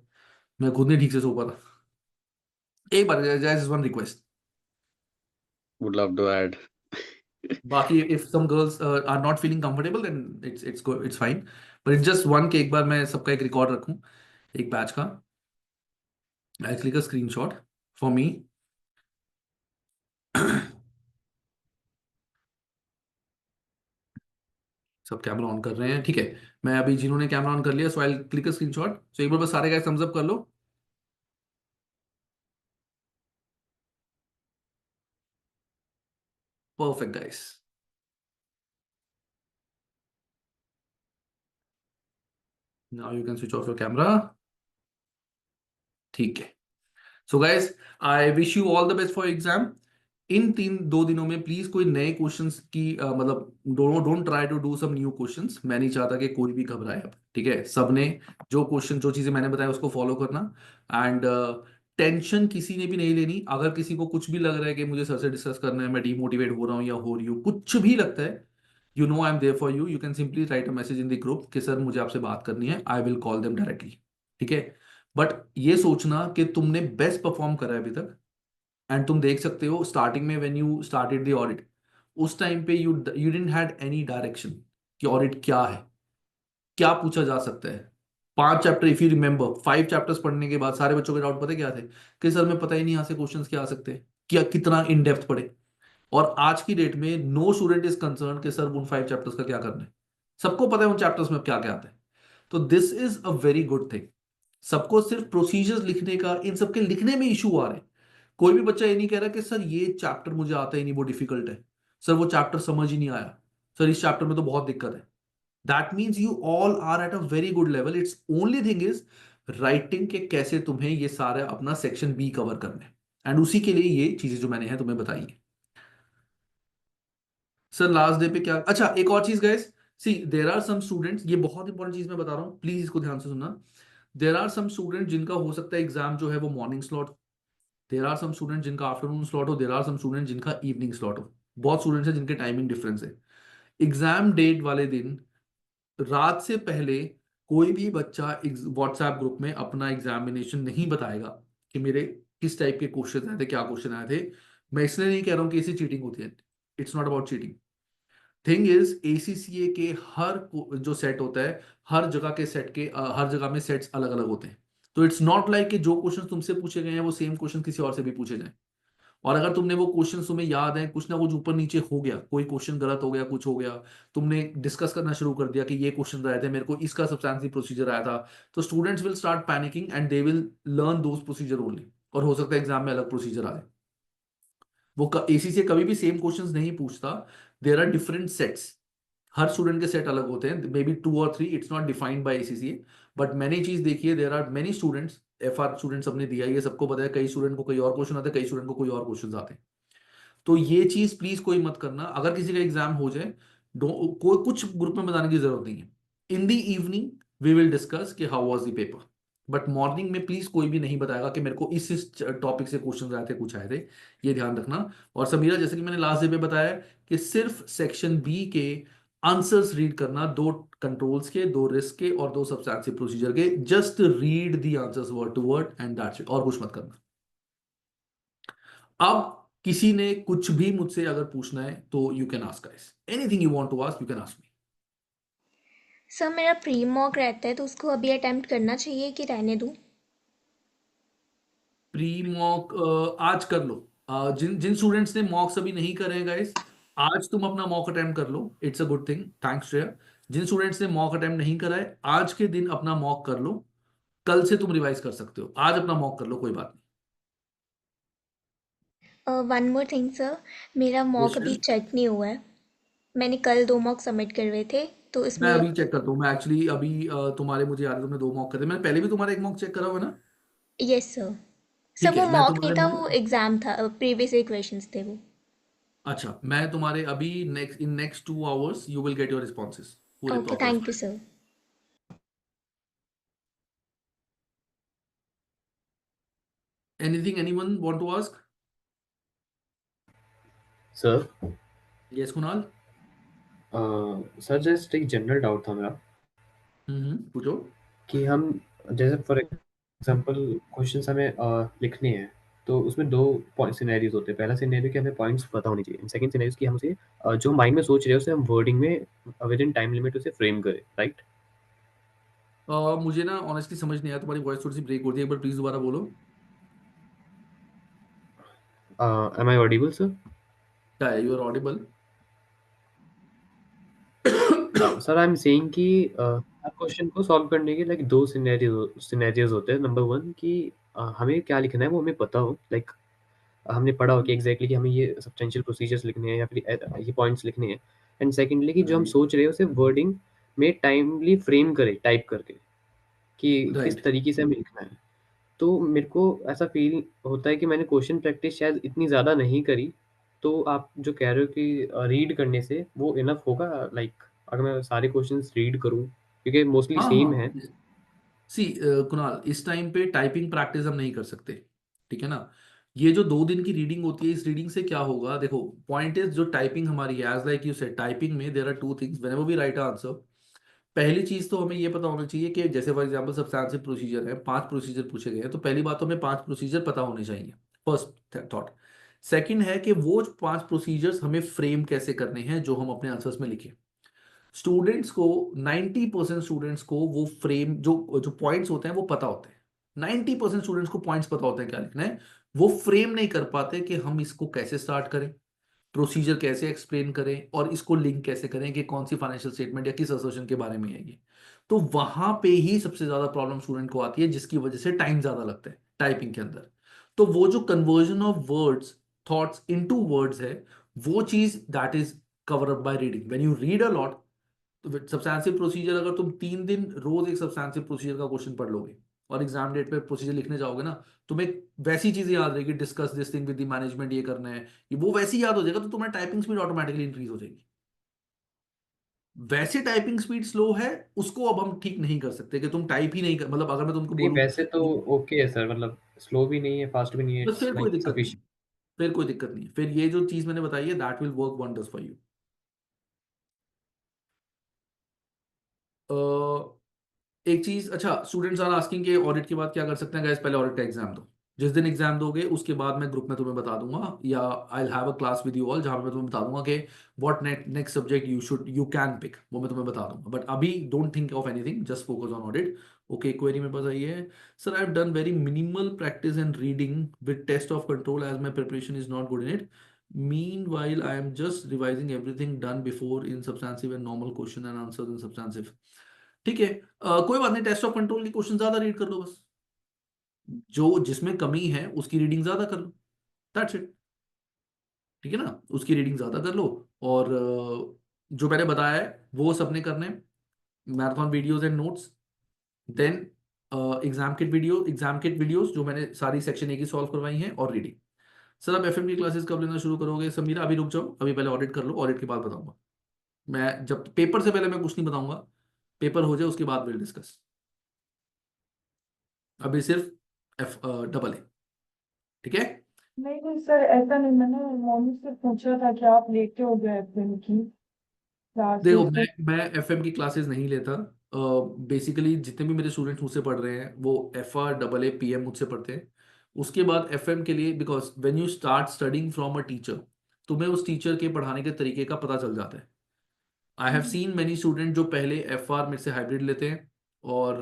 मैं खुद नहीं ठीक से सो पा रहा। एक बार just one request. Would love to add. बाकी if some girls are not feeling comfortable then it's fine, but it's just one के एक बार मैं सबका एक रिकॉर्ड रखूं एक बैच का। I click a screenshot for me. सब कैमरा ऑन कर रहे हैं, ठीक है। मैं अभी जिन्होंने कैमरा ऑन कर लिया, सो आई क्लिक अ स्क्रीनशॉट। सो एक बार बस सारे गाइस थम्स अप कर लो। Perfect guys, now you can switch off your camera. ठीक है, so guys I wish you all the best for exam. इन 2 दिनों में प्लीज कोई नए क्वेश्चंस की मतलब don't try to do some new questions. मैं नहीं चाहता कि कोई भी घबराए अब, ठीक है। सबने जो क्वेश्चन जो चीजें मैंने बताया उसको फॉलो करना एंड टेंशन किसी ने भी नहीं लेनी। अगर किसी को कुछ भी लग रहा है कि मुझे सर से डिस्कस करना है, मैं डीमोटिवेट हो रहा हूँ या हो रही हूँ, कुछ भी लगता है, you know I am there for you, you can simply write a message in the group कि सर मुझे आपसे बात करनी है, I will call them directly. ठीक है, बट ये सोचना कि तुमने बेस्ट परफॉर्म करा है अभी तक। एंड तुम देख सकते हो स्टार्टिंग में when you started the audit, उस टाइम पे you didn't had any direction कि ऑडिट क्या है, क्या पूछा जा सकता है। 5 chapter, if you remember, 5 chapters पढ़ने के बाद सारे बच्चों के डाउट पता है क्या थे, कि सर मैं पता ही नहीं यहाँ से क्वेश्चंस क्या आ सकते हैं, क्या कितना इन डेप्थ पढ़े। और आज की डेट में नो स्टूडेंट इज कंसर्न कि सर उन 5 चैप्टर्स का क्या करना है, सबको पता है उन चैप्टर्स में क्या क्या आता है। तो this is a very good thing. सबको सिर्फ प्रोसीजर्स लिखने का, इन सबके लिखने में इशू आ रहे हैं। कोई भी बच्चा ये नहीं कह रहा कि सर ये चैप्टर मुझे आता ही नहीं, वो डिफिकल्ट है, सर वो चैप्टर समझ ही नहीं आया, सर इस चैप्टर में तो बहुत दिक्कत है। That means you all are at a very good level. It's only thing is writing के कैसे तुम्हें ये सारा अपना सेक्शन बी कवर करना है, एंड उसी के लिए ये चीजें जो मैंने हैं तुम्हें बताई है। सर लास्ट डे पे क्या, अच्छा एक और चीज guys, see there are some students, ये बहुत इंपॉर्टेंट चीज मैं बता रहा हूँ, प्लीज इसको ध्यान से सुनना। देयर आर सम स्टूडेंट जिनका हो सकता है एग्जाम जो है वो morning slot, there are some student जिनका आफ्टरनून स्लॉट हो, देयर आर सम स्टूडेंट जिनका इवनिंग स्लॉट हो। बहुत स्टूडेंट्स हैं जिनके टाइमिंग डिफरेंस है। एग्जाम डेट वाले दिन रात से पहले कोई भी बच्चा व्हाट्सएप ग्रुप में अपना एग्जामिनेशन नहीं बताएगा कि मेरे किस टाइप के क्वेश्चन आए थे, क्या क्वेश्चन आए थे। मैं इसलिए नहीं कह रहा हूँ कि इसी चीटिंग होती है, it's not about cheating. Thing is ACCA के हर जो सेट होता है, हर जगह के सेट के हर जगह में सेट्स अलग अलग होते हैं। तो इट्स नॉट लाइक कि जो क्वेश्चन तुमसे पूछे गए हैं वो सेम क्वेश्चन किसी और से भी पूछे जाए। और अगर तुमने वो क्वेश्चन तुम्हें याद है, कुछ ना कुछ ऊपर नीचे हो गया, कोई क्वेश्चन गलत हो गया, कुछ हो गया, तुमने डिस्कस करना शुरू कर दिया कि ये क्वेश्चन आए थे, मेरे को इसका सब्सटेंशियल प्रोसीजर आया था, तो students will start panicking and they will learn those procedure only. और हो सकता है एग्जाम में अलग प्रोसीजर आए। वो एसीसी कभी भी सेम क्वेश्चंस नहीं पूछता, देयर आर डिफरेंट सेट्स, हर स्टूडेंट के सेट अलग होते हैं, मे बी 2 और 3, it's not defined by ACCA. But मैंने चीज देखी है, there are many students, FR students अपने दिया, ये सबको पता है, कई स्टूडेंट को कोई और क्वेश्चन आते हैं, कई स्टूडेंट को कोई और क्वेश्चन आते हैं। तो ये चीज प्लीज कोई मत करना। अगर किसी का एग्जाम हो जाए, कोई कुछ ग्रुप में बताने की जरूरत नहीं है। In the evening we will discuss कि how was the paper, but morning में प्लीज कोई भी नहीं बताएगा कि मेरे को इस टॉपिक से क्वेश्चन आए थे, कुछ आए थे। ये ध्यान रखना। और समीरा, जैसे कि मैंने लास्ट डे पे बताया कि सिर्फ सेक्शन बी के आंसर्स रीड करना, 2 कंट्रोल्स के, 2 रिस्क के और 2 सब्सटेंशियल प्रोसीजर के, just read the answers word to word and that's it, और कुछ मत करना। अब किसी ने कुछ भी मुझसे अगर पूछना है तो you can ask guys, anything you want to ask you can ask me. Sir मेरा प्री मॉक रहता है तो उसको अभी अटेम्प्ट करना चाहिए कि रहने दूँ? प्री मॉक आज कर लो। जिन जिन स्टूडेंट्स ने मॉक्स अभी नहीं करे हैं गाइस, आज तुम अपना मॉक अटेम्प्ट कर लो, it's a good thing, thanks Shreya. जिन स्टूडेंट्स ने मॉक अटेम्प्ट नहीं करा है, आज के दिन अपना मॉक कर लो, कल से तुम रिवाइज कर सकते हो, आज अपना मॉक कर लो, कोई बात वन मोर थिंग सर, मेरा नहीं। मॉक अभी चेक नहीं हुआ है। मैंने कल 2 मॉक सबमिट करवाए थे तो मैं इसमें। अभी चेक करता हूँ, मैं एक्चुअली अभी तुम्हारे, मुझे याद है तुमने 2 मॉक करे, मैंने पहले भी तुम्हारा एक मॉक चेक करा हुआ है ना। Yes sir. सर ठीक वो है, मैं मॉक नहीं तुम्हारे था, वो एग्ज़ाम था, प्रीवियस ईयर क्वेश्चंस थे वो। अच्छा, मैं तुम्हारे अभी next 2 hours you will get your responses, पूरे okay, proper thank you response. Sir. Anything anyone want to ask? Sir yes Kunal. Sir just एक जनरल डाउट था मेरा पूछो। कि हम जैसे फॉर एग्जांपल क्वेश्चंस हमें लिखने हैं, तो उसमें 2 सिनेरियोज होते हैं। पहला सिनेरियो कि हमें पॉइंट्स पता होने चाहिए, सेकंड सिनेरियो कि हम उसे जो माइंड में सोच रहे हैं उसे हम वर्डिंग में विद इन टाइम लिमिट उसे फ्रेम करें, राइट? मुझे ना ऑनेस्टली समझ नहीं आया, तुम्हारी वॉइस थोड़ी सी ब्रेक होती है, एक बार प्लीज दोबारा बोलो। Am I audible sir? क्या है, you are audible. Sir I am saying कि हर क्वेश्चन को सॉल्व करने के लाइक 2 सिनेरियोज होते हैं। नंबर 1 कि हमें क्या लिखना है वो हमें पता हो, लाइक हमने पढ़ा हो कि एग्जैक्टली कि हमें ये सब्सटेंशियल प्रोसीजर्स लिखने हैं या फिर ये पॉइंट्स लिखने हैं। एंड सेकेंडली कि जो हम सोच रहे हैं उसे वर्डिंग में टाइमली फ्रेम करें टाइप करके, कि किस राइट। तरीके से हमें लिखना है। तो मेरे को ऐसा फील होता है कि मैंने क्वेश्चन प्रैक्टिस शायद इतनी ज़्यादा नहीं करी। तो आप जो कह रहे हो कि रीड करने से वो इनफ होगा, लाइक अगर मैं सारे क्वेश्चंस रीड करूं क्योंकि मोस्टली हाँ सेम है। हाँ, सी कुणाल, इस टाइम पे टाइपिंग प्रैक्टिस हम नहीं कर सकते। ठीक है ना। ये जो 2 दिन की रीडिंग होती है, इस रीडिंग से क्या होगा, देखो पॉइंट इज जो टाइपिंग हमारी है, as like you said, typing में there are two things whenever we write answer. पहली चीज तो हमें ये पता होना चाहिए कि जैसे फॉर एग्जांपल सब्सटैंटिव प्रोसीजर है, 5 प्रोसीजर पूछे गए हैं, तो पहली बात तो हमें 5 प्रोसीजर पता होने चाहिए, फर्स्ट थॉट। सेकंड है कि वो 5 प्रोसीजर्स हमें फ्रेम कैसे करने हैं जो हम अपने आंसर्स में लिखें। स्टूडेंट्स को 90% स्टूडेंट्स को वो फ्रेम जो जो पॉइंट्स होते हैं वो पता होते हैं। 90% स्टूडेंट्स को पॉइंट्स पता होते हैं क्या लिखना है, वो फ्रेम नहीं कर पाते कि हम इसको कैसे स्टार्ट करें, प्रोसीजर कैसे एक्सप्लेन करें, और इसको लिंक कैसे करें कि कौन सी फाइनेंशियल स्टेटमेंट या किस असोसिएशन के बारे में है ये। तो वहां पे ही सबसे ज्यादा प्रॉब्लम स्टूडेंट को आती है, जिसकी वजह से टाइम ज्यादा लगता है टाइपिंग के अंदर। तो वो जो conversion of words, thoughts into words है, वो चीज that is cover up by reading. When you read a lot, तो सब्सटैंटिव प्रोसीजर अगर तुम 3 दिन रोज एक सब्सटैंटिव प्रोसीजर का क्वेश्चन पढ़ लोगे और एग्जाम डेट पे प्रोसीजर लिखने जाओगे ना, तुम्हें वैसी चीजें याद रहेगी, discuss this thing with the management, ये करना है, ये वो वैसी याद हो जाएगा, तो तुम्हारी टाइपिंग स्पीड ऑटोमेटिकली इंक्रीज हो जाएगी। वैसे टाइपिंग स्पीड स्लो है, उसको अब हम ठीक नहीं कर सकते कि तुम टाइप ही नहीं कर, मतलब अगर मैं तुमको नहीं बोलूं वैसे तो ओके है सर, मतलब स्लो भी नहीं है, फास्ट भी नहीं है, बस, इट्स फिर कोई लाइक दिक्कत नहीं है, सफिशिएंट। फिर कोई दिक्कत नहीं है, फिर ये जो चीज मैंने बताई है that will work wonders for you. एक चीज, अच्छा, स्टूडेंट्स आर आस्किंग के ऑडिट के बाद क्या कर सकते हैं गाइस, पहले ऑडिट का एग्जाम दो। जिस दिन एग्जाम दोगे उसके बाद मैं ग्रुप में तुम्हें बता दूंगा, या I will have a class with you all जहां पे मैं तुम्हें बता दूंगा कि what next subject you can pick, वो मैं तुम्हें बता दूंगा। बट अभी don't think of anything, just focus on audit. Okay, query मेरे पास आई है। Sir I have done very minimal practice and reading with test of control as my preparation is not good in it. Meanwhile, I am just revising everything done before in substantive and normal question and answers in substantive. ठीक है, कोई बात नहीं, test of control की question ज्यादा read कर लो बस, जो जिसमें कमी है उसकी रीडिंग ज्यादा कर लो, दैट्स इट। ठीक है ना, उसकी रीडिंग ज्यादा कर लो, और जो मैंने बताया है वो सबने करने, marathon videos and notes, then exam kit videos जो मैंने सारी सेक्शन ए की सॉल्व करवाई हैं, और रीडिंग। सर आप एफएम की क्लासेस कब लेना शुरू करोगे? समीरा अभी रुक जाओ, अभी पहले ऑडिट कर लो, ऑडिट के बाद बताऊंगा। मैं जब पेपर से पहले मैं कुछ नहीं बताऊंगा, पेपर हो जाए उसके बाद विल डिस्कस, अभी सिर्फ एफ डबल ए। ठीक है। नहीं नहीं सर, ऐसा नहीं, मैंने मम्मी से पूछा था कि आप लेते हो गए एफएम की देखो क्लासेस तो। मैं एफएम की क्लासेस नहीं लेता। बेसिकली जितने भी मेरे स्टूडेंट्स मुझसे पढ़ रहे हैं वो F R double A P M मुझसे पढ़ते हैं। उसके बाद एफएम के लिए, because when you start studying from a teacher, तुम्हें उस टीचर के पढ़ाने के तरीके का पता चल जाता है। आई हैव सीन मैनी स्टूडेंट जो पहले एफ आर मेरे से हाइब्रिड लेते हैं और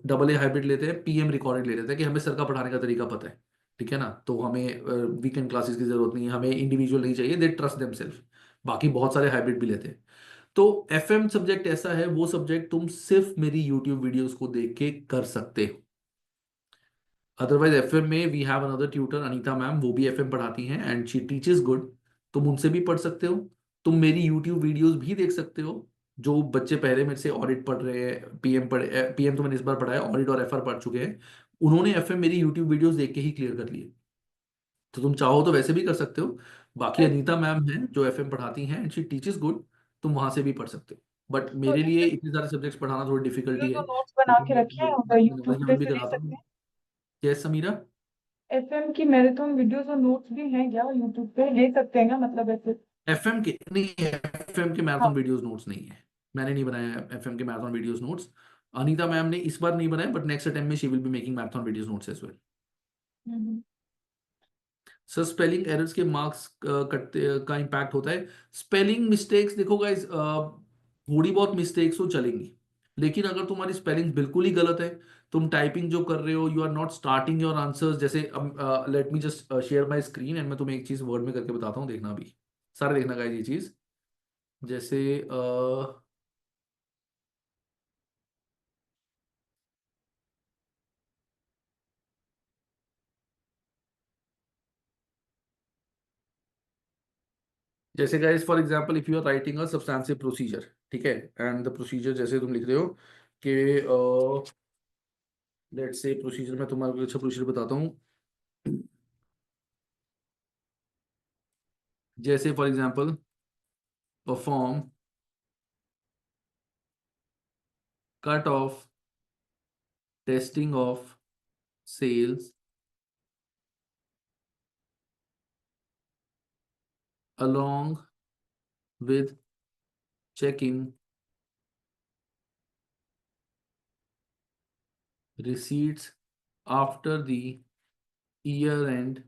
डबल ए हाइब्रिड लेते हैं, पीएम रिकॉर्डेड ले लेते हैं कि हमें सर का पढ़ाने का तरीका पता है। ठीक है ना, तो हमें वीकेंड क्लासेस की जरूरत नहीं है, हमें इंडिविजुअल नहीं चाहिए, दे ट्रस्ट देमसेल्फ। बाकी बहुत सारे हाइब्रिड भी लेते हैं। तो एफएम सब्जेक्ट ऐसा है, वो सब्जेक्ट तुम सिर्फ मेरी यूट्यूब वीडियोस को देख के कर सकते हो। अदरवाइज एफएम में we have another tutor Anita ma'am, वो भी एफएम पढ़ाती हैं एंड शी टीचेस गुड। तुम उनसे भी पढ़ सकते हो, तुम मेरी यूट्यूब वीडियोस भी देख सकते हो। जो बच्चे पहले मेरे से ऑडिट पढ़ रहे हैं, पीएम तो मैंने इस बार पढ़ाया, ऑडिट और एफआर पढ़ चुके हैं, उन्होंने एफएम मेरी यूट्यूब वीडियोस देख के ही क्लियर कर लिए। तो तुम चाहो तो वैसे भी कर सकते हो। बाकी तो अनीता मैम हैं जो एफएम पढ़ाती हैं एंड शी टीचेस गुड, तुम वहां से भी पढ़ सकते हो। बट तो मेरे लिए इसके इतने सारे सब्जेक्ट्स पढ़ाना थोड़ी डिफिकल्टी वीडियोस है, और नोट्स बना क्योंकि के रखे हैं मैं यूट्यूब नॉलेज पे भी से ले कराता सकते हूँ। हैं। यस समीरा। एफएम की मैराथन वीडियोस और नोट्स भी हैं क्या यूट्यूब पे, ले सकते हैं ना, मतलब ऐसे? एफएम के नहीं, एफएम के हाँ। मैराथन वीडियोस नोट्स नहीं है, मैंने नहीं बनाया एफएम के marathon videos notes. Anita ma'am ने इस बार नहीं बनाया, बट नेक्स्ट अटेम्प्ट में she will be making marathon videos notes as well. Hmm. Sir spelling errors के मार्क्स कटते का इम्पैक्ट होता है? स्पेलिंग मिस्टेक्स देखो गाइस, थोड़ी बहुत मिस्टेक्स तो चलेंगी, लेकिन अगर तुम्हारी स्पेलिंग बिल्कुल ही गलत है, तुम टाइपिंग जो कर रहे हो, you are not starting your answers, जैसे let me just share my screen and मैं तुम्हें एक चीज वर्ड में करके बताता हूँ, देखना अभी, सारे देखना गाइस ये चीज। जैसे जैसे guys for example if you are writing a substantive procedure, ठीक है, एंड द प्रोसीजर जैसे तुम लिख रहे हो कि लेट्स से प्रोसीजर, मैं तुम्हारे अच्छा प्रोसीजर बताता हूँ। जैसे for example perform cut off testing of sales along with checking receipts after the year end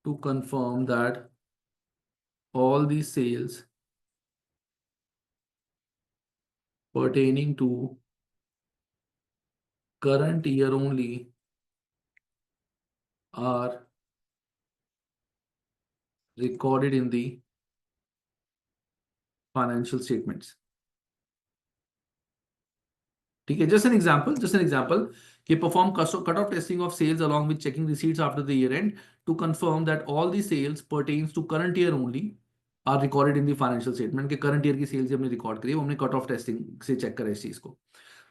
to confirm that all the sales pertaining to current year only are recorded in the financial statements. ठीक है, just an example कि perform cutoff testing of sales along with checking receipts after the year end to confirm that all the sales pertains to current year only are recorded in the financial statement के current year की sales हमने record करी है वो हमने cut off testing से check करा इस चीज को।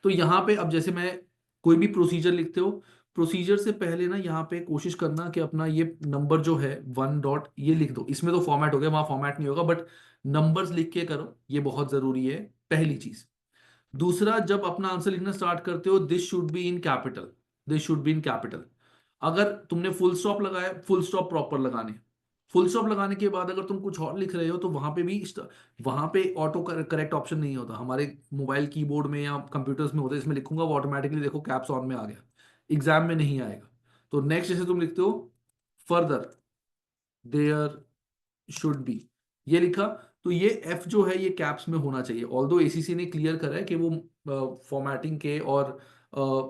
तो यहाँ पे अब जैसे मैं कोई भी प्रोसीजर लिखते हो, प्रोसीजर से पहले ना यहाँ पे कोशिश करना कि अपना ये नंबर जो है 1 डॉट ये लिख दो। इसमें तो फॉर्मेट हो गया, वहां फॉर्मेट नहीं होगा, बट नंबर्स लिख के करो, ये बहुत जरूरी है, पहली चीज। दूसरा, जब अपना आंसर लिखना स्टार्ट करते हो, this should be in capital, this should be in capital. अगर तुमने फुल स्टॉप लगाया, फुल स्टॉप प्रॉपर लगाने, फुल स्टॉप लगाने के बाद अगर तुम कुछ और लिख रहे हो तो वहां पे भी वहां पे ऑटो करेक्ट ऑप्शन नहीं होता। हमारे मोबाइल कीबोर्ड में या कंप्यूटर्स में होता है, इसमें लिखूंगा वो ऑटोमेटिकली देखो कैप्स ऑन में आ गया, एग्जाम में नहीं आएगा। तो नेक्स्ट जैसे तुम लिखते हो फर्दर देयर शुड बी, ये लिखा, तो ये एफ जो है ये कैप्स में होना चाहिए। ऑल्दो एसीसी ने क्लियर करा है कि वो फॉर्मेटिंग के और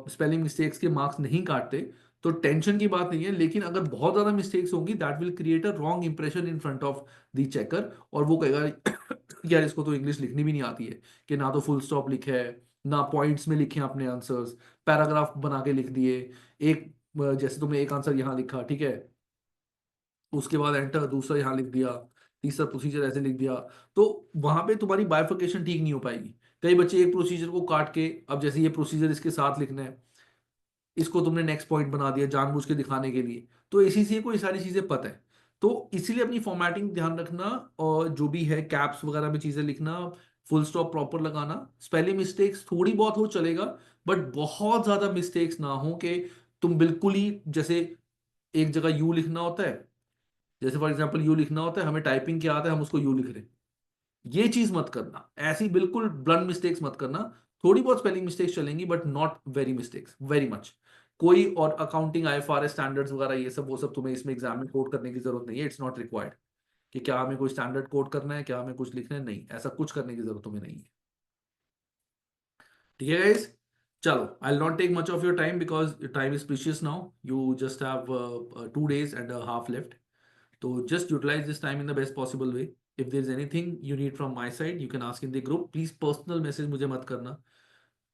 स्पेलिंग मिस्टेक्स के मार्क्स नहीं काटते, तो टेंशन की बात नहीं है। लेकिन अगर बहुत ज्यादा मिस्टेक्स होंगी that will create a wrong impression in front of the checker, और वो कहेगा यार इसको तो इंग्लिश लिखनी भी नहीं आती है, कि ना तो फुल स्टॉप लिखे है, ना पॉइंट्स में लिखे हैं अपने आंसर्स, पैराग्राफ बना के लिख दिए। एक जैसे तुमने एक आंसर यहाँ लिखा, ठीक है, उसके बाद एंटर, दूसरा यहाँ लिख दिया, तीसरा प्रोसीजर ऐसे लिख दिया, तो वहां पे तुम्हारी बाइफर्केशन ठीक नहीं हो पाएगी। कई बच्चे एक प्रोसीजर को काट के, अब जैसे ये प्रोसीजर इसके साथ लिखना है, इसको तुमने नेक्स्ट पॉइंट बना दिया जानबूझ के दिखाने के लिए, तो एसीसी को ये सारी चीजें पता है। तो इसीलिए अपनी फॉर्मेटिंग ध्यान रखना, और जो भी है कैप्स वगैरह में चीजें लिखना, फुल स्टॉप प्रॉपर लगाना, स्पेलिंग मिस्टेक्स थोड़ी बहुत हो चलेगा, बट बहुत ज्यादा मिस्टेक्स ना हो कि तुम बिल्कुल ही, जैसे एक जगह यू लिखना होता है, जैसे फॉर एग्जांपल यू लिखना होता है, हमें टाइपिंग क्या आता है, हम उसको यू लिख रहे हैं, ये चीज मत करना, ऐसी बिल्कुल ब्लंट मिस्टेक्स मत करना। थोड़ी बहुत स्पेलिंग मिस्टेक्स चलेंगी but not very mistakes, very much. कोई और अकाउंटिंग आईएफआरएस स्टैंडर्ड्स वगैरह ये सब वो सब तुम्हें इसमें एग्जाम में कोड करने की जरूरत नहीं है, इट्स नॉट रिक्वायर्ड कि क्या हमें कोई स्टैंडर्ड कोड करना है, क्या हमें कुछ लिखना है, नहीं, ऐसा कुछ करने की जरूरत तुम्हें नहीं है। ठीक है गाइस, चलो, I will not take much of your time because time is precious now, you just have 2 days and a half left. So just utilize this time in the best possible way. If there is anything you need from my side, you can ask in the group. Please personal message मुझे मत करना,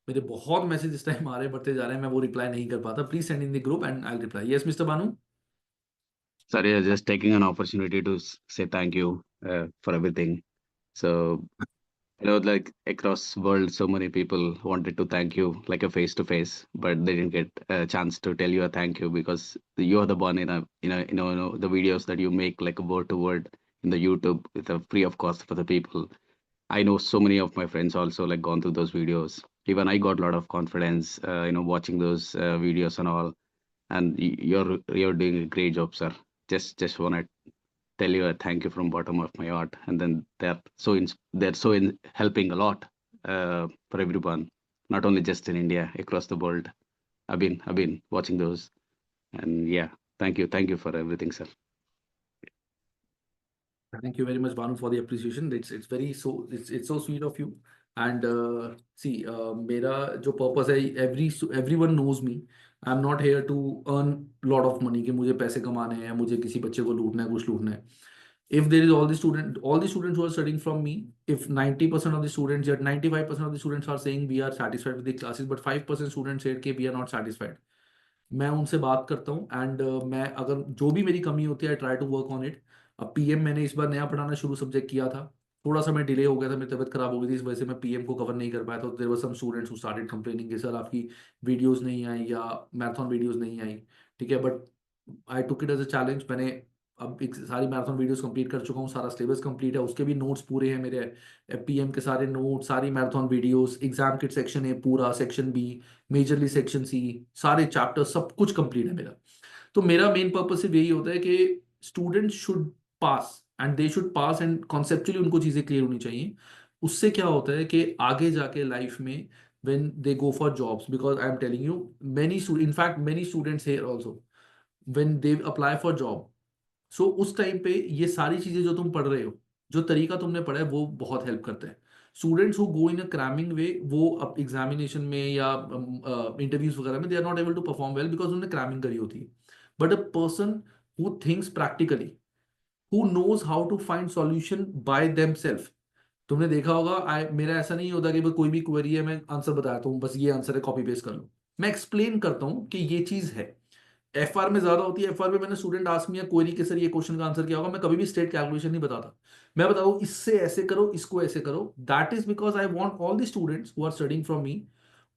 मेरे बहुत message इस time आ रहे हैं, बढ़ते जा रहे हैं, मैं वो रिप्लाई नहीं कर पाता। Please send in the group and I will reply. Yes mister Banu. Sir, yeah, just taking an opportunity to say thank you for everything. So, like across world, so many people wanted to thank you like a face to face, but they didn't get a chance to tell you a thank you because you are the one in the videos that you make like a word to word in the YouTube with a free of cost for the people. I know so many of my friends also like gone through those videos. Even I got a lot of confidence, watching those videos and all. And you're doing a great job, sir. Just want to tell you a thank you from bottom of my heart. And then they're so in helping a lot for everyone, not only just in India, across the world. I've been watching those, and yeah, thank you for everything, sir. Thank you very much, Banu, for the appreciation. It's very it's so sweet of you. And see, मेरा जो purpose है, everyone knows me. I'm not here to earn lot of money कि मुझे पैसे कमाने हैं, मुझे किसी बच्चे को लूटना है, कुछ लूटना है. If there is all the students who are studying from me, if 90% of the students, yet 95% of the students are saying we are satisfied with the classes, but 5% students said कि we are not satisfied. मैं उनसे बात करता हूँ and मैं अगर जो भी मेरी कमी होती है I try to work on it. अब पीएम मैंने इस बार नया पढ़ाना शुरू सब्जेक्ट किया था, थोड़ा सा मैं डिले हो गया था, मेरी तबीयत खराब हो गई थी, इस वजह से मैं पीएम को कवर नहीं कर पाया। तो there were some students who started complaining कि सर आपकी वीडियोस नहीं आई या मैराथन वीडियोस नहीं आई, ठीक है, but I took it as a challenge. मैंने अब एक सारी मैराथन वीडियोस कंप्लीट कर चुका हूँ, सारा सिलेबस कंप्लीट है, उसके भी नोट्स पूरे हैं मेरे, पीएम के सारे नोट्स, सारी marathon videos, exam kit section है पूरा, section B, majorly section C, सारे चैप्टर सब कुछ कंप्लीट है मेरा। तो मेरा मेन पर्पस सिर्फ यही होता है कि student should pass and they should pass, and conceptually उनको चीज़ें क्लियर होनी चाहिए। उससे क्या होता है कि आगे जाके लाइफ में when they go for jobs, because I am telling you, in fact many students here also, when they apply for job, so उस टाइम पे ये सारी चीजें जो तुम पढ़ रहे हो, जो तरीका तुमने पढ़ा है, वो बहुत हेल्प करता है। Students who go in a cramming way, वो अब एग्जामिनेशन में या इंटरव्यूज वगैरह में they are not able to perform well because उन्होंने क्रैमिंग करी होती है। But a person who thinks practically, who knows how to find solution by themselves, तुमने देखा होगा, मेरा ऐसा नहीं होता कि बस कोई भी क्वेरी है मैं आंसर बताता हूँ, बस ये आंसर है कॉपी पेस्ट कर लो। मैं एक्सप्लेन करता हूँ कि ये चीज है। एफआर में ज्यादा होती है, एफआर में मैंने स्टूडेंट आस्क मी क्वेरी के सर ये क्वेश्चन का आंसर क्या होगा, मैं कभी भी स्टेट कैलकुलेशन नहीं बताता, मैं बताता हूँ इससे ऐसे करो, इसको ऐसे करो। That is because I want all the students who are studying from me,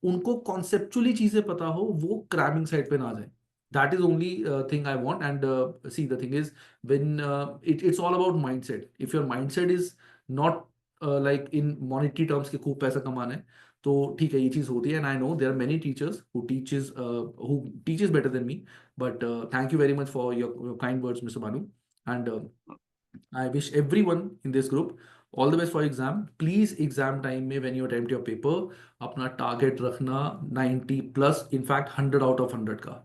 उनको कॉन्सेप्चुअली चीजें पता हो, वो क्रैमिंग साइड पे ना जाए। That is only thing I want. And see the thing is, when it's all about mindset. If your mindset is not like in monetary terms के खूब पैसा कमाना है, तो ठीक है, ये चीज होती है। And I know there are many teachers who teaches better than me, but thank you very much for your kind words, Mr. Banu. And I wish everyone in this group all the best for exam. Please exam time में when you attempt your paper, अपना target रखना 90 plus, in fact 100 out of 100 का।